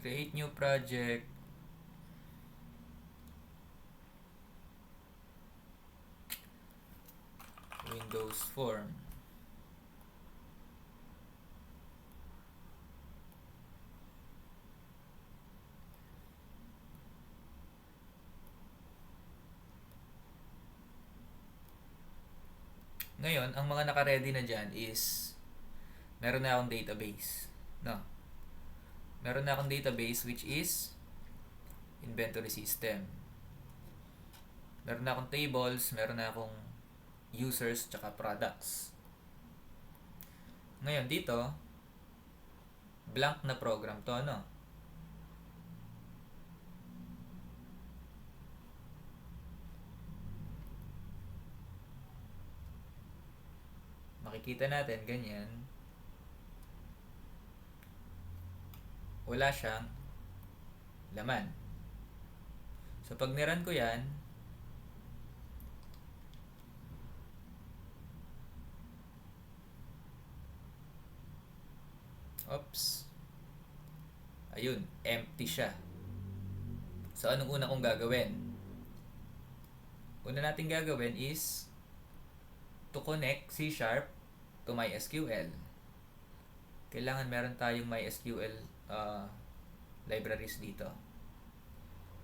Create new project. Windows form. Ngayon, ang mga naka-ready na dyan is meron na akong database. No? Meron na akong database which is inventory system. Meron na akong tables, meron na akong users tsaka products. Ngayon dito, blank na program to, no? Makikita natin ganyan. Wala siyang laman. So, pag niran ko yan, oops, ayun, empty siya. So, anong una kong gagawin? Una natin gagawin is to connect C# to MySQL. Kailangan meron tayong MySQL libraries dito.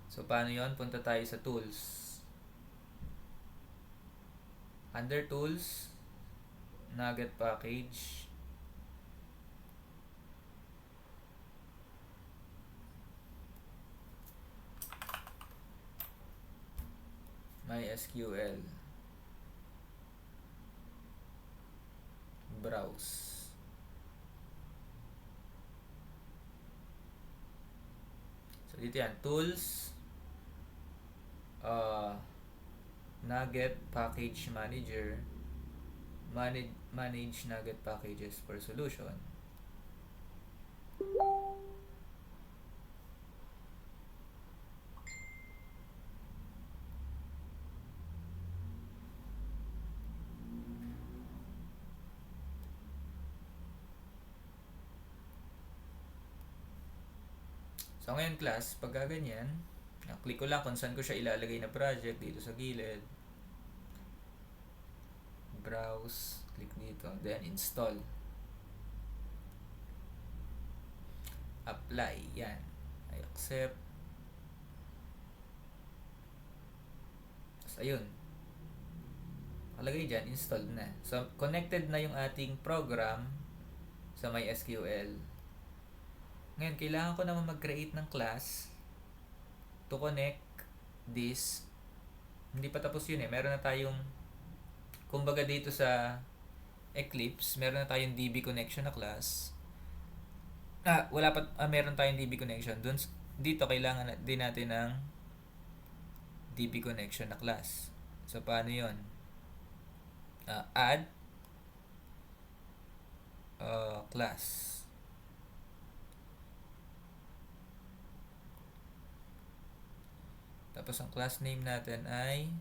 So, paano yon? Punta tayo sa tools. Under tools, Nugget package. MySQL. Browse. Dito yan, tools, Nugget Package Manager, manage Nugget packages for solution. So ngayon class, pagka ganyan, click ko lang kung saan ko siya ilalagay na project, dito sa gilid. Browse, click dito, then install. Apply, yan. I accept. So ayun. Nakalagay dyan, installed na. So connected na yung ating program sa MySQL. Ngayon, kailangan ko naman mag-create ng class to connect this. Hindi pa tapos yun eh. Meron na tayong, kumbaga dito sa Eclipse, meron na tayong DB connection na class. Meron tayong DB connection. Dito, kailangan din natin ng DB connection na class. So, paano yun? Add class. Tapos ang class name natin ay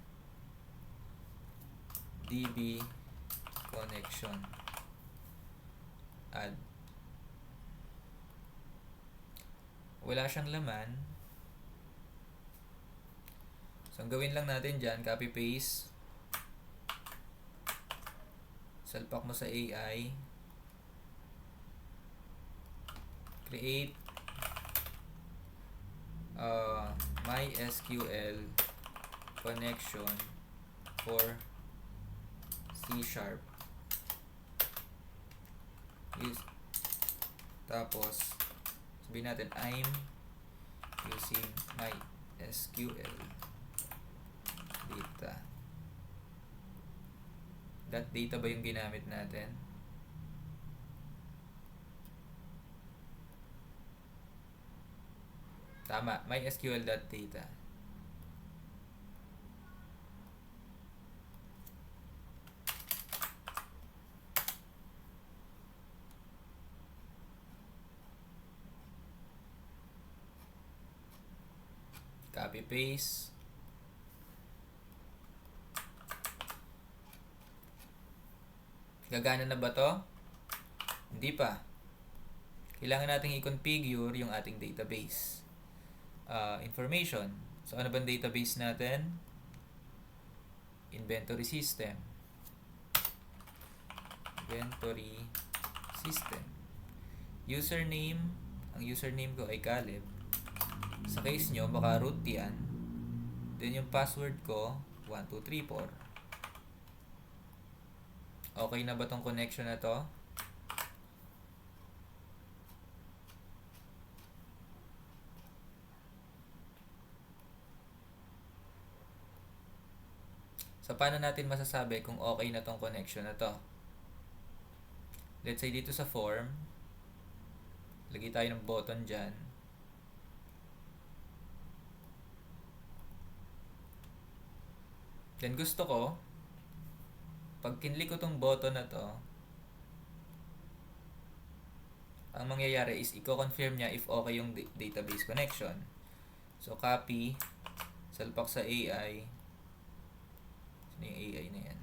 DB connection add. Wala siyang laman. So ang gawin lang natin dyan, copy paste, salpak mo sa AI, create MySQL connection for C#. Tapos sabihin natin I'm using MySQL data. That data ba yung ginamit natin? Tama, MySQL.data. Copy paste. Gagana na ba to? Hindi pa. Kailangan nating i-configure yung ating database information. So ano bang database natin? Inventory system. Inventory system. Username, ang username ko ay Caleb. Sa case nyo, baka root yan. Then yung password ko, 1234. Okay na ba tong connection na to? So, paano natin masasabi kung okay na tong connection na to? Let's say dito sa form, lagay tayo ng button dyan. Then gusto ko, pag kinlik ko tong button na to, ang mangyayari is i-confirm niya if okay yung database connection. So, copy, salpak sa AI. Sino yung AI na yan?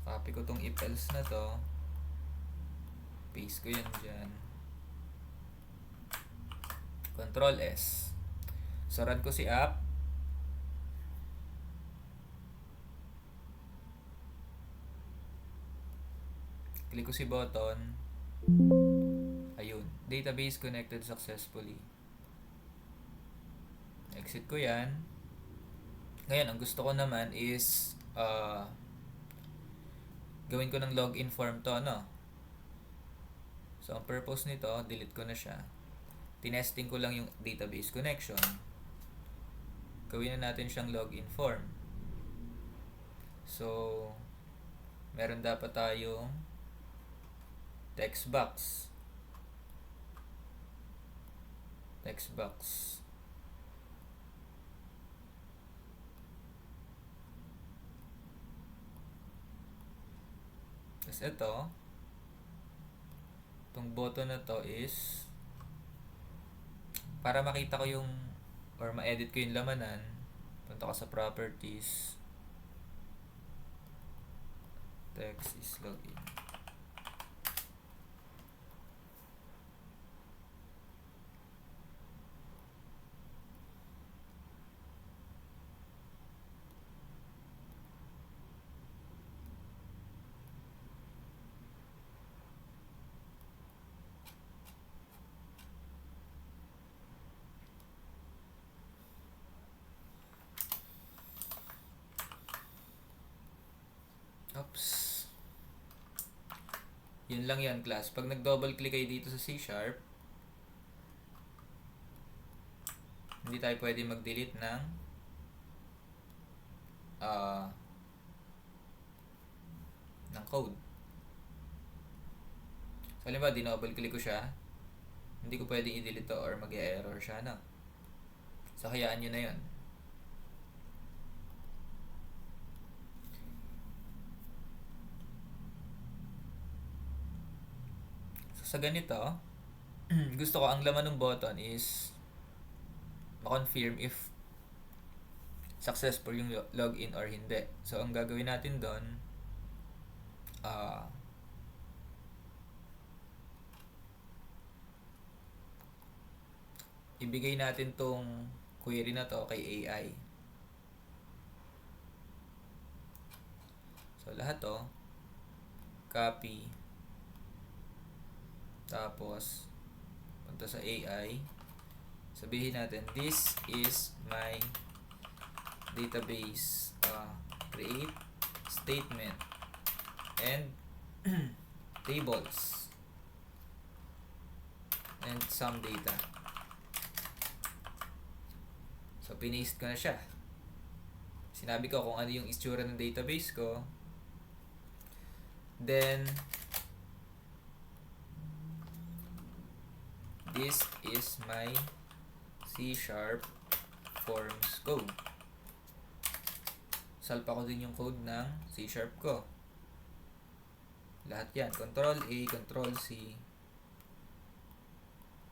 Copy ko tong if else na to, paste ko yan dyan, Control S. So run ko si app. Click ko si button. Ayun, database connected successfully. Exit ko yan. Ngayon, ang gusto ko naman is gawin ko ng login form to, no? So, ang purpose nito, delete ko na siya. tinesting ko lang yung database connection. Gawin na natin siyang login form. So, meron dapat tayong text box. Text box. Tapos itong button na to is para makita ko yung or ma-edit ko yung lamanan. Punta ko sa properties. Text is login. Oops. Yun lang yan, class. Pag nag-double click kayo dito sa C#, hindi tayo pwede mag-delete ng code. So, halimbawa, dinouble click ko siya, hindi ko pwedeng i-delete to or mag-error siya, no? So, hayaan nyo na yun. Sa ganito, gusto ko ang laman ng button is ma-confirm if successful yung login or hindi. So, ang gagawin natin doon, ibigay natin tong query na to kay AI. So, lahat to, copy, tapos punta sa AI, sabihin natin this is my database, create statement and tables and some data. So pinaste ko na siya, sinabi ko kung ano yung itsura ng database ko, then this is my C# forms code. Salpa ko din yung code ng C# ko. Lahat yan. Control A, Control C.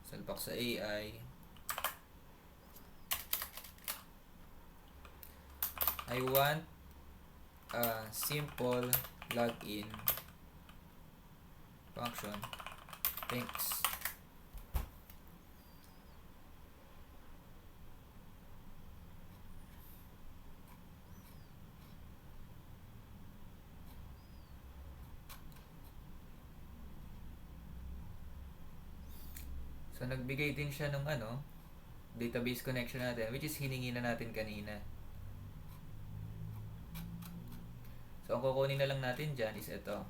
Salpa ko sa AI. I want a simple login function. Thanks. So, nagbigay din siya ng database connection natin, which is hiningi na natin kanina. So, ang kukunin na lang natin dyan is ito.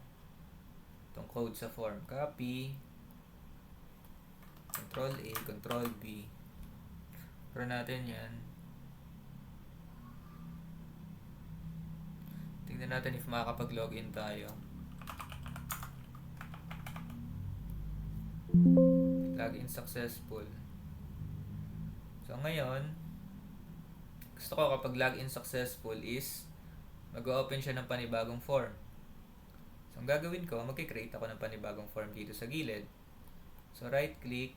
Itong code sa form. Copy. Control A, Control B. Pero natin yan. Tingnan natin if makakapag-login tayo. Login successful. So, ngayon, gusto ko kapag login successful is mag-open siya ng panibagong form. So, ang gagawin ko, mag-create ako ng panibagong form dito sa gilid. So, right-click,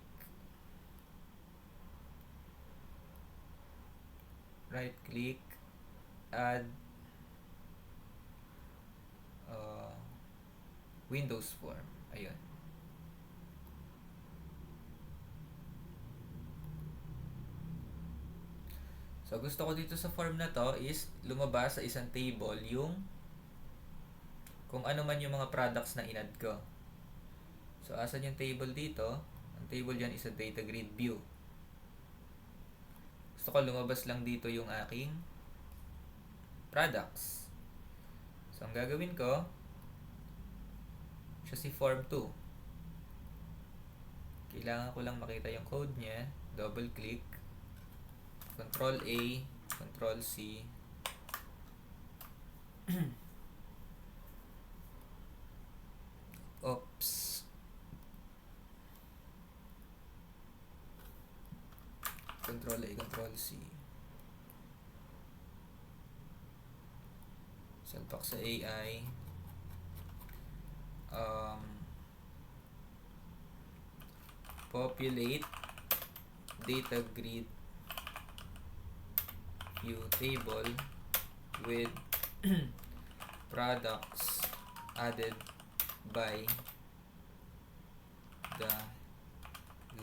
add Windows form. Ayun. So, gusto ko dito sa form na to is lumabas sa isang table yung kung ano man yung mga products na in-add ko. So, asan yung table dito? Ang table dyan is a data grid view. Gusto ko lumabas lang dito yung aking products. So, ang gagawin ko, siya si form 2. Kailangan ko lang makita yung code niya. Double click. Control A. Control C. Oops. Control A, Control C. Salpak sa AI. Populate data grid view table with products added by the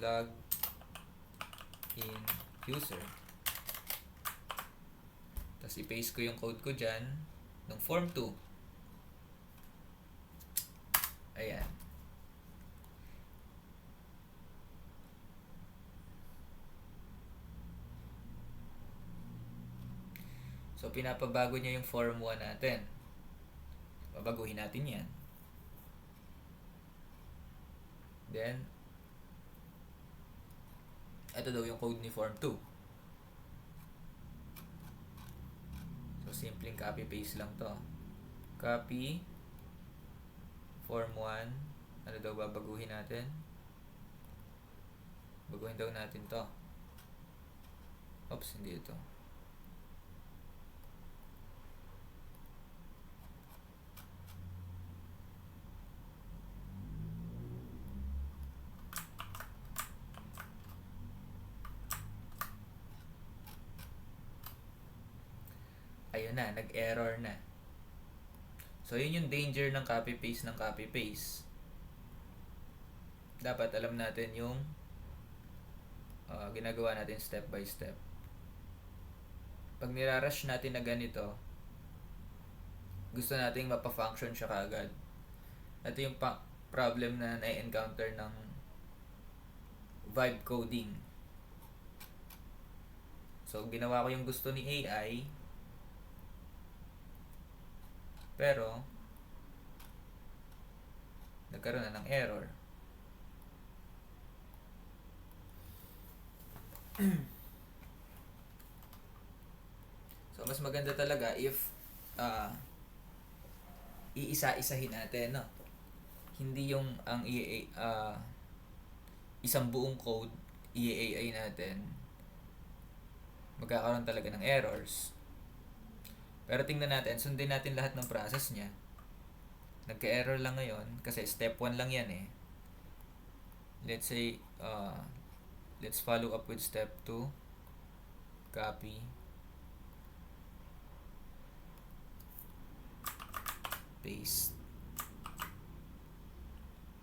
log in user. Tapos i-paste ko yung code ko dyan ng form 2. Ayan. So, pinapabago niya yung form 1 natin. Babaguhin natin yan. Then, ito daw yung code ni form 2. So, simpleng copy-paste lang to. Copy form 1. Ano daw babaguhin natin? Baguhin daw natin to. Oops, hindi ito. Ayun na, nag-error na. So, yun yung danger ng copy-paste ng copy-paste. Dapat alam natin yung ginagawa natin step by step. Pag nirarush natin na ganito, gusto nating mapa-function siya kaagad. Ito yung problem na na-encounter ng vibe coding. So, ginawa ko yung gusto ni AI, pero nagkaroon na ng error. So, mas maganda talaga if iisa-isahin natin, no? Hindi yung ang isang buong code i-AI natin, magkakaroon talaga ng errors. Pero tingnan natin, sundin natin lahat ng process niya. Nagka-error lang ngayon kasi step 1 lang yan eh. Let's say, let's follow up with step 2. Copy. Paste.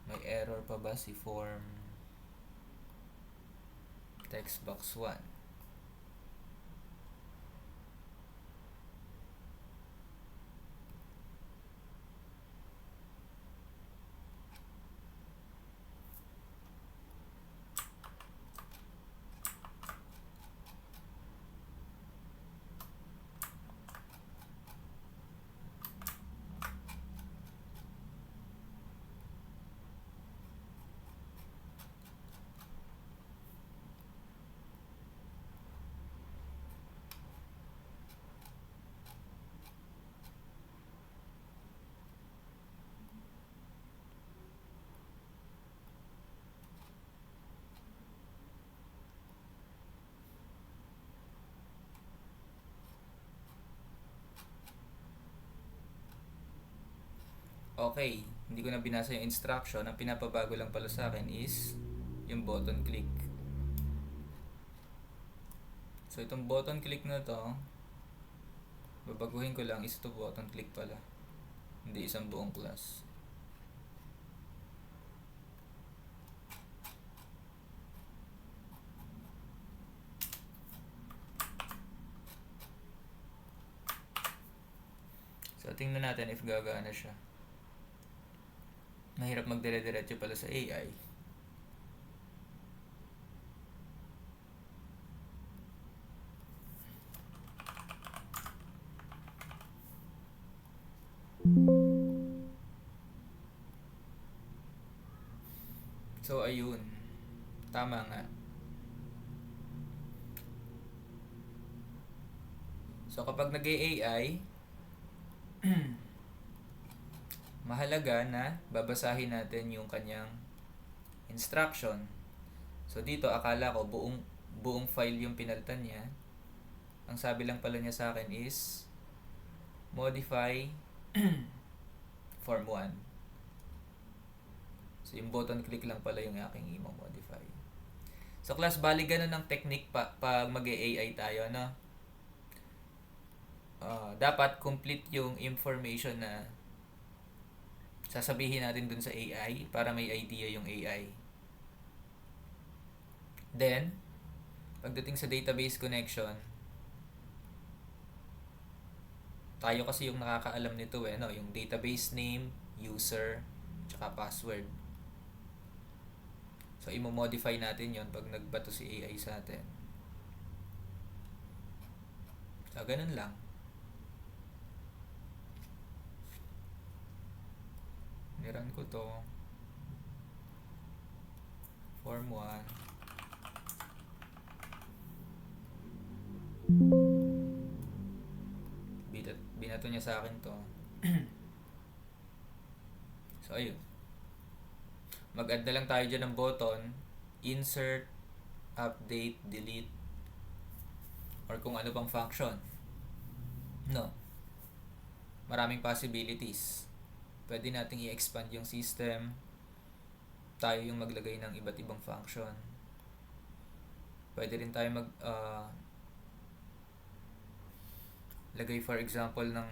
May error pa ba si form text box 1? Okay, hindi ko na binasa yung instruction. Ang pinapabago lang pala sa akin is yung button click. So, itong button click na to, babaguhin ko lang is ito button click pala. Hindi isang buong class. So, tingnan natin if gagana siya. Mahirap magdire-diretso pala sa AI. So, ayun. Tama nga. So kapag nag-AI, mahalaga na babasahin natin yung kanyang instruction. So dito akala ko buong file yung pinalitan niya. Ang sabi lang pala niya sa akin is modify form 1. So yung button click lang pala yung aking i-modify. So class, bali ganun ang technique pag mag-AI tayo, no? Dapat complete yung information na sasabihin natin dun sa AI para may idea yung AI. Then, pagdating sa database connection, tayo kasi yung nakakaalam nito no? Yung database name, user, tsaka password. So, i-modify natin yon pag nagbato si AI sa atin. So, ganun lang. Niran ko to. Form 1. Binato niya sa akin to. So, ayun. Mag-add na lang tayo dyan ng button. Insert, update, delete, or kung ano pang function. No. Maraming possibilities. Pwede nating i-expand yung system. Tayo yung maglagay ng iba't ibang function. Pwede rin tayo lagay for example ng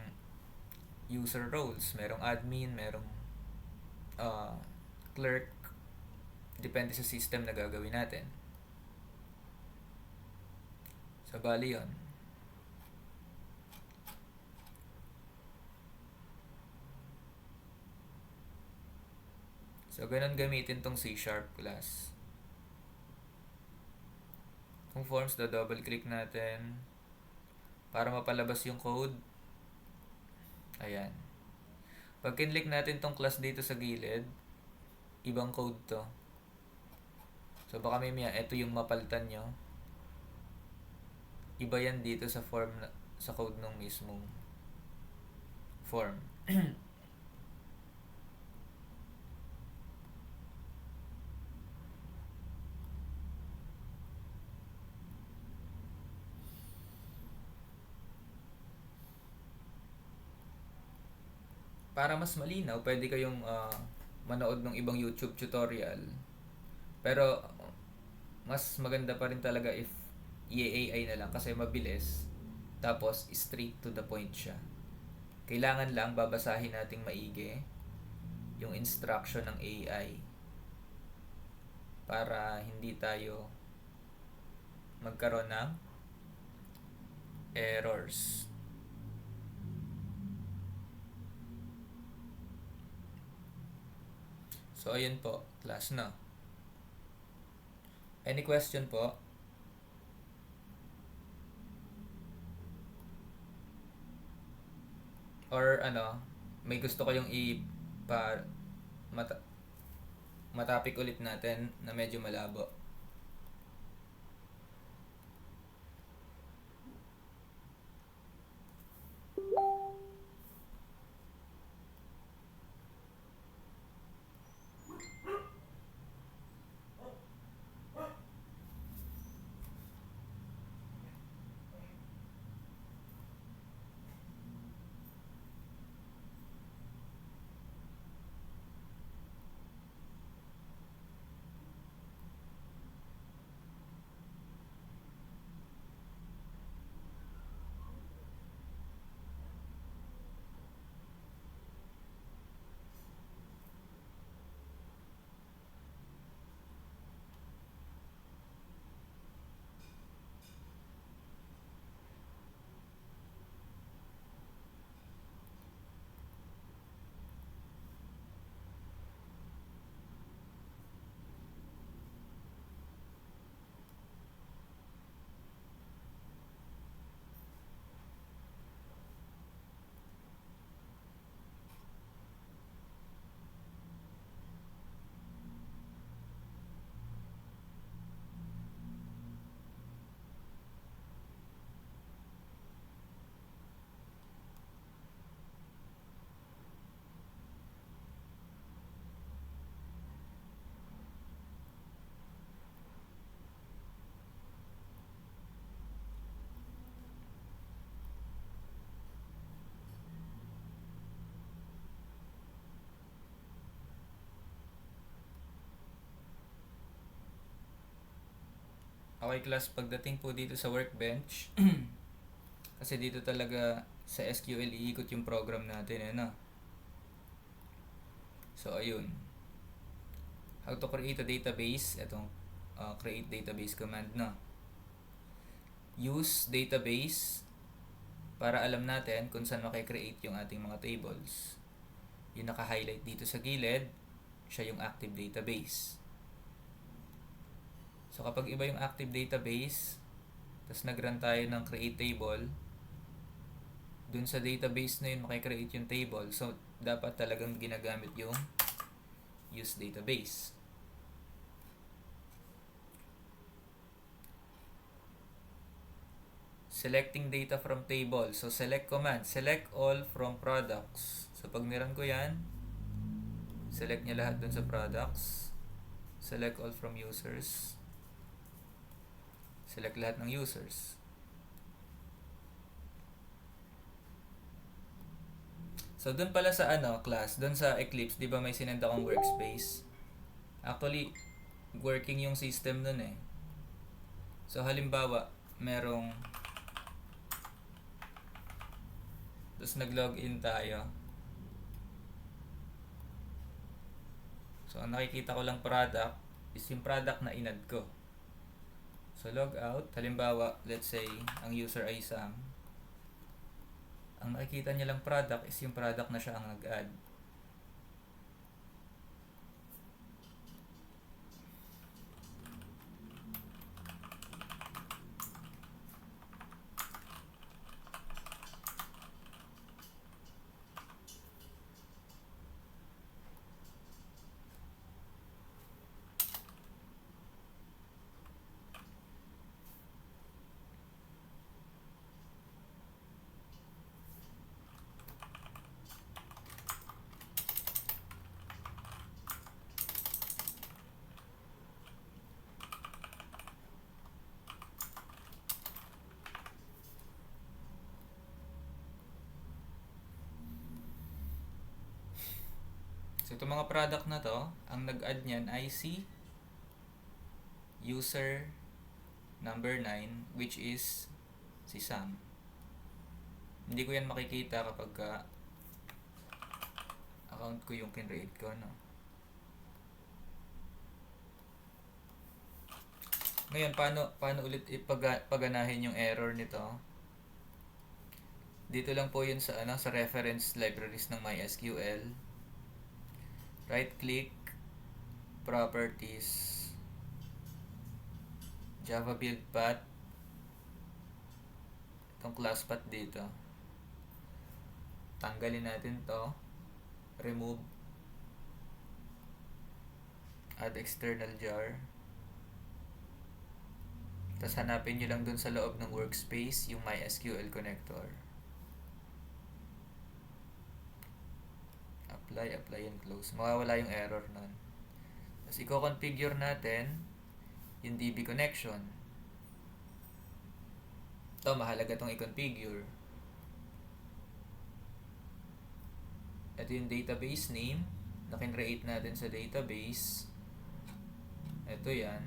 user roles. Merong admin, merong clerk. Depende sa system na gagawin natin. So, bali yun. So, ganun gamitin tong C# class. Kung forms, double click natin para mapalabas yung code. Ayan. Pag kinlik natin tong class dito sa gilid, ibang code to. So, baka may ito yung mapalitan nyo. Iba yan dito sa form, sa code ng mismong form. Para mas malinaw, pwede kayong manood ng ibang YouTube tutorial. Pero mas maganda pa rin talaga if i-AI na lang kasi mabilis. Tapos straight to the point siya. Kailangan lang babasahin nating maigi yung instruction ng AI para hindi tayo magkaroon ng errors. So, ayun po, class na. Any question po? Or may gusto kayong matapik ulit natin na medyo malabo? Okay class, pagdating po dito sa workbench, kasi dito talaga sa SQL iikot yung program natin, ano? So, ayun. How to create a database, itong create database command na. Use database para alam natin kung saan makikreate yung ating mga tables. Yung naka-highlight dito sa gilid, siya yung active database. So, kapag iba yung active database, tapos nag-run tayo ng create table, dun sa database na yun makikreate yung table. So, dapat talagang ginagamit yung use database. Selecting data from table. So, select command. Select all from products. So, pag niran ko yan, select niya lahat dun sa products. Select all from users. Select lahat ng users. So, dun pala sa class, dun sa Eclipse, di ba may sinend akong workspace? Actually, working yung system nun eh. So, halimbawa, merong tapos nag-login tayo. So, ang nakikita ko lang product is yung product na inad ko. So, log out. Halimbawa, let's say, ang user ay Sam. Ang nakikita niya lang product is yung product na siya ang nag-add. So, itong mga product na to, ang nag-add niyan ay si user number 9, which is si Sam. Hindi ko yan makikita kapag account ko yung kinreate ko, no? Ngayon, paano ulit paganahin yung error nito? Dito lang po yun sa sa reference libraries ng MySQL. Right click, properties, Java build path, itong class path dito. Tanggalin natin to, remove, add external jar. Tapos hanapin nyo lang dun sa loob ng workspace yung MySQL connector. Apply and close. Mawawala yung error nun. Tapos i-configure natin yung DB connection. Ito, mahalaga itong i-configure. Ito yung database name na kinreate natin sa database. Ito yan.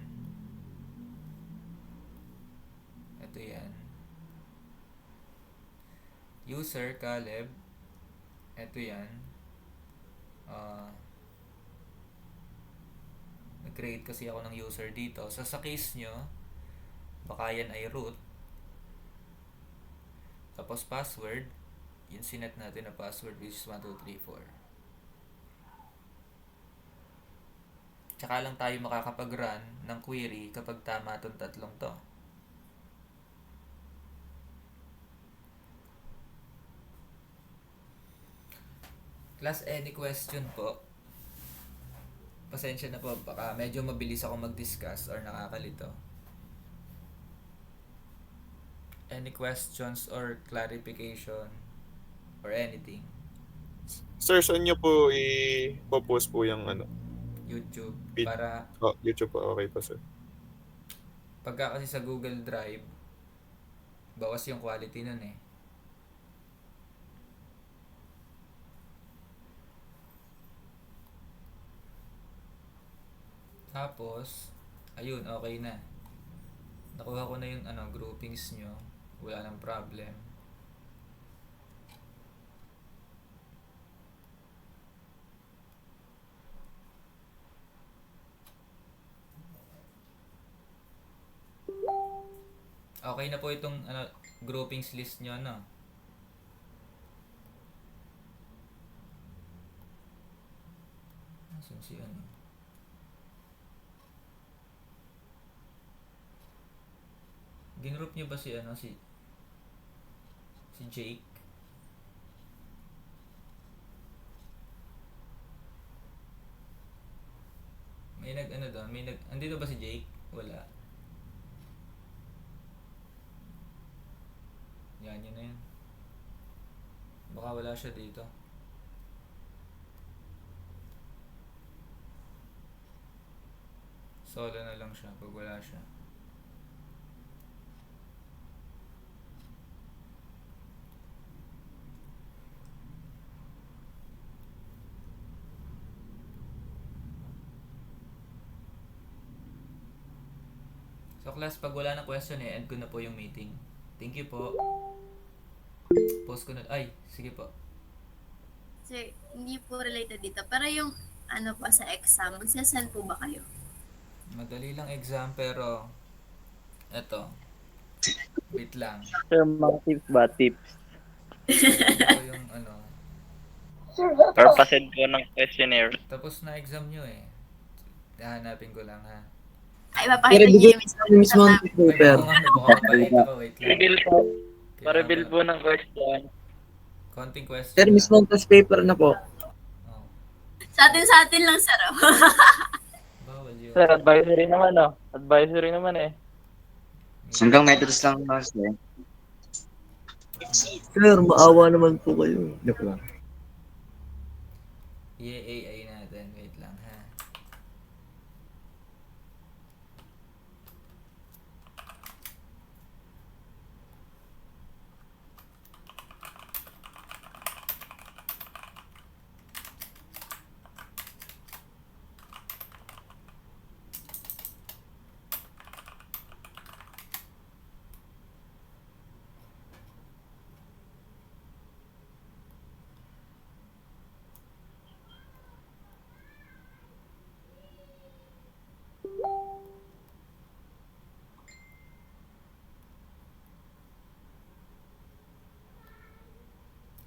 Ito yan. User, Caleb. Ito yan. Nag-create kasi ako ng user dito. So, sa case nyo, baka yan ay root. Tapos password, yung sinet natin na password which is 1234. Tsaka lang tayo makakapag-run ng query kapag tama itong tatlong to. Class, any question po? Pasensya na po, baka medyo mabilis ako mag-discuss or nakakalito. Any questions or clarification or anything? Sir, saan nyo po i-post po yung YouTube. Vid- Para YouTube po. Okay po, sir. pagka kasi sa Google Drive, bawas yung quality nun eh. Tapos, ayun, okay na. Nakuha ko na yung groupings nyo. Wala nang problem. Okay na po itong groupings list nyo, no? Asan si Ginroup nyo ba si Jake? May doon, andito ba si Jake? Wala. Yan, yun na yun. Baka wala siya dito. Solo na lang siya pag wala siya. So class, pag wala na question end ko na po yung meeting. Thank you po. Post ko na. Ay, sige po. Sir, hindi po related dito. Pero yung ano po sa exam, magsasend po ba kayo? Madali lang exam pero eto. Wait lang. Sir, mga tips ba? Tips. Ito yung Or pasend ko ng questionnaire. tapos na exam nyo eh. Hahanapin ko lang ha. Ay, Pero papakita niyo bigay yung mismo. mismo ang Ay, paper. baka baka mapalito ko. Wait lang. Reveal po. Kailangan Pa-reveal ko- po ng question. Konting question. Sir, lang. mismo ang test paper na po. Oh, Sa atin lang, sir. Oh. bawal yun. Sir, advisory naman Advisory naman eh. Hanggang methods lang naman sir. Sir, maawa naman po kayo. Joke lang. I-AI natin. Wait lang ha.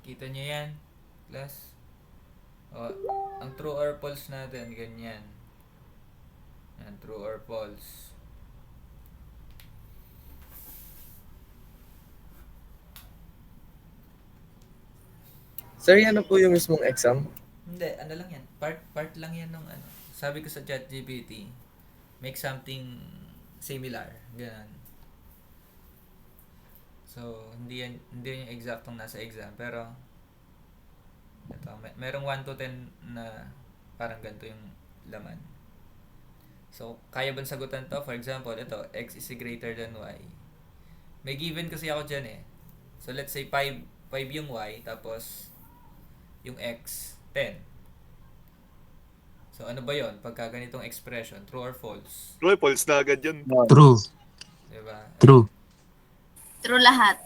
Kita nyo yan, class? O, ang true or false natin, ganyan. Yan, true or false. Sir, yan na po yung mismong exam. Hindi, ano lang yan. Part lang yan nung Sabi ko sa ChatGPT, make something similar. Ganun. So, hindi yan yung exactong nasa exam. Pero, ito, merong 1 to 10 na parang ganito yung laman. So, kaya ba sagutan to? For example, ito, x is greater than y. May given kasi ako dyan eh. So, let's say 5 yung y, tapos yung x, 10. So, ano ba yon pagka ganitong expression? True or false? Roy, false na agad yan. True. Diba? True. True lahat.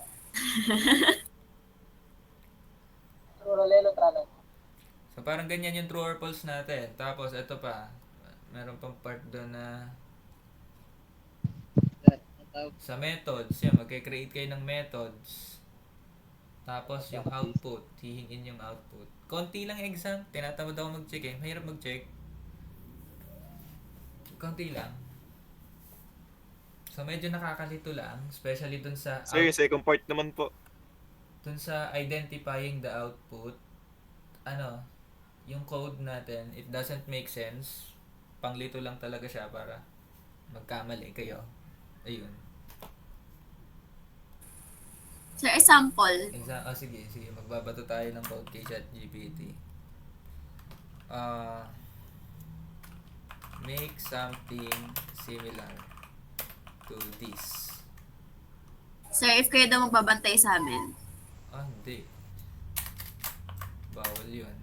So, parang ganyan yung true or false natin. Tapos, ito pa. Meron pang part doon na sa methods. Yan, magkikreate kayo ng methods. Tapos, yung output. Hihingin yung output. Konti lang exam. Tinatamad ako mag-check eh. Mahirap mag-check. Konti lang. So, medyo nakakalito lang. Especially dun sa Sir, yung second part naman po. dun sa identifying the output. Yung code natin, it doesn't make sense. Panglito lang talaga siya para magkamali kayo. Ayun. Sir, example. Sige. Magbabato tayo ng code kay ChatGPT. Make something similar to this. Sir, if kayo daw magbabantay sa amin. Hindi. Bawal yun.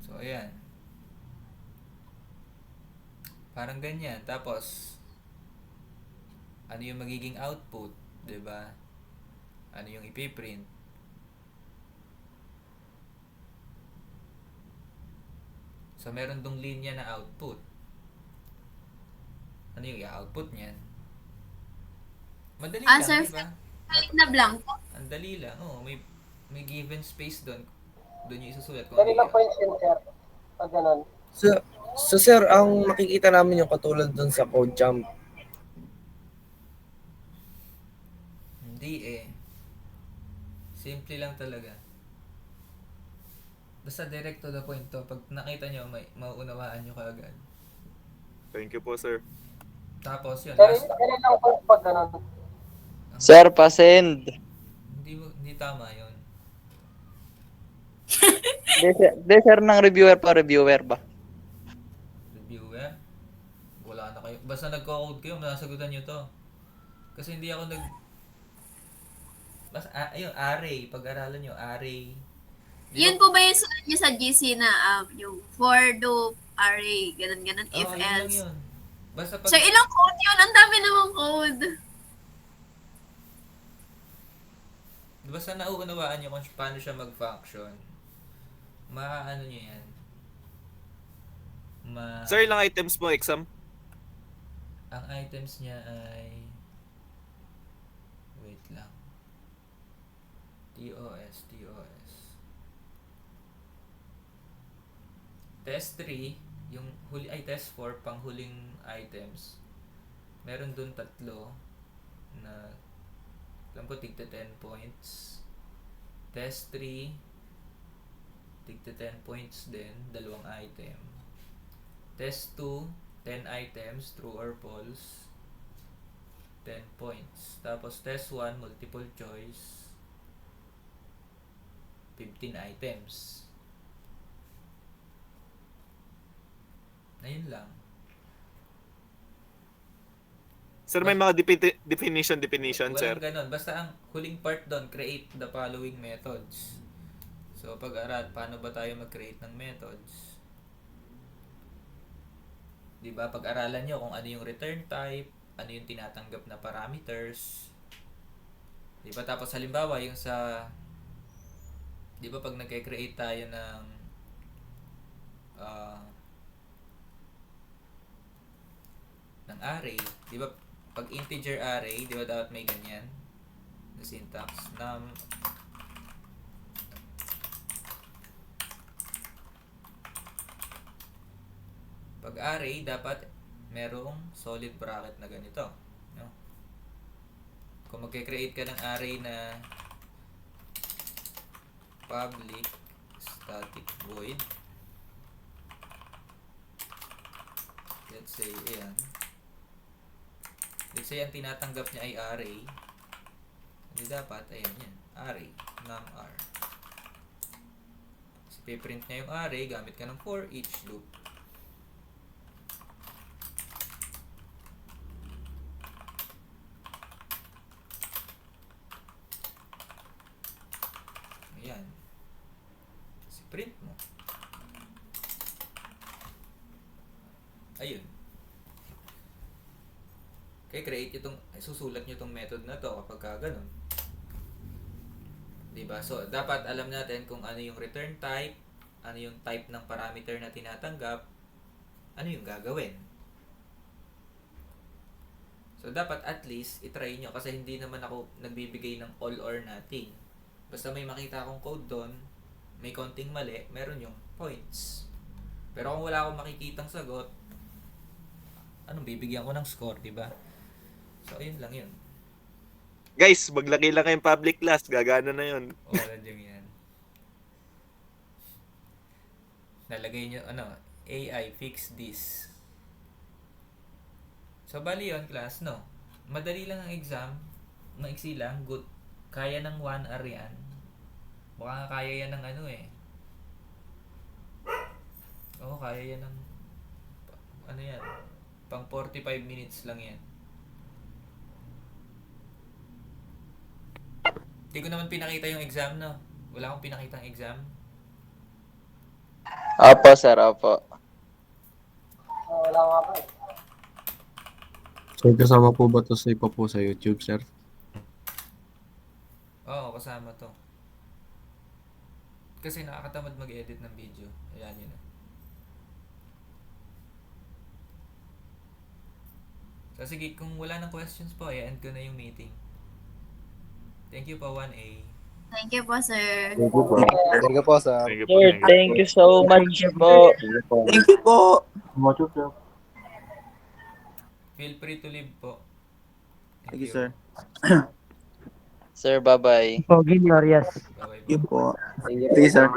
So, ayan. Parang ganyan. Tapos, ano yung magiging output, 'di ba? Ano yung ipiprint? So, meron dong linya na output. Ano yung i-output niyan? Madali lang, Sir, di ba? kahit na blanco. Ang dali lang. Oo, may given space doon. Doon yung isusulat kung ano yung... So, so sir, ang makikita namin yung katulad dun sa code jump. Hindi eh. Simple lang talaga. Basta direct to the point to. Pag nakita nyo, may mauunawaan nyo kaagad. Thank you po, sir. Tapos yun, last, Sir, pa-send. hindi tama yun. Di, sir, ng reviewer pa, reviewer ba? Reviewer, wala na kayo. Basta nagko-code kayo, masasagutan nyo to. Kasi hindi ako basta, ayun, array. Pag-aralan nyo, array. Di Yun ba- po ba yung sunod niyo sa GC na yung for loop, array, ganun, if yun lang else? yun. Basta pag... Sir, ilang code yun? Ang dami namang code. Basta nauunawaan nyo kung paano siya mag-function. Maano nyo yan. Sir, ilang items po exam? Ang items niya ay... Wait lang. TOS. Test 3, yung huli ay test 4, panghuling items. Meron dun 3 na alam ko tigta 10 points. Test 3, tigta 10 points din, 2 item. Test 2, 10 items, true or false, 10 points. Tapos test 1, multiple choice, 15 items. Ayun lang. Sir, may mga definition, sir. Walang ganon. Basta ang huling part doon, create the following methods. So, pag-aral, paano ba tayo mag-create ng methods? Diba? Pag-aralan nyo kung ano yung return type, ano yung tinatanggap na parameters. Diba? Tapos, halimbawa, yung sa... Diba, pag nagke-create tayo ng... ng array, diba? Pag integer array, di ba dapat may ganyan na syntax? Pag array, dapat merong solid bracket na ganito. No? Kung magke-create ka ng array na public static void, let's say, ayan. Let's say, ang tinatanggap niya ay array. Hindi dapat, ayan yan. Array, num_r. So, piprint niya yung array, gamit ka ng for each loop. Ayan. So, print mo. Ayun. Create itong, susulat nyo itong method na to kapag ka ganun. Diba? So, dapat alam natin kung ano yung return type, ano yung type ng parameter na tinatanggap, ano yung gagawin. So, dapat at least, itry nyo kasi hindi naman ako nagbibigay ng all or nothing. Basta may makita akong code doon, may konting mali, meron yung points. Pero kung wala akong makikitang sagot, anong bibigyan ko ng score, diba? So, ayun lang yun. Guys, maglaki lang kayong public class. Gagana na yun. Wala din yan. Nalagay nyo, AI, fix this. So, bali yun, class, no? Madali lang ang exam. Maiksi lang. Good. Kaya ng 1 hour yan. Baka nga kaya yan ng Oo, kaya yan ng... yan? Pang 45 minutes lang yan. Hindi ko naman pinakita yung exam, no? Wala akong pinakita ang exam. Opo, sir, opo. Wala nga pa eh. May kasama po ba to sa iba po sa YouTube, sir? Oo, kasama to. Kasi nakakatamad mag-edit ng video. Ayan yun. So sige, kung wala ng questions po, i-end ko na yung meeting. Thank you po, 1A. Thank you po, sir. Thank you po. Thank you po, sir. Thank you po. Sir, thank you so much po. Thank you po. Feel free to leave po. Thank you, sir. Sir, bye-bye. Bye-bye po. Thank you po. Thank you, sir.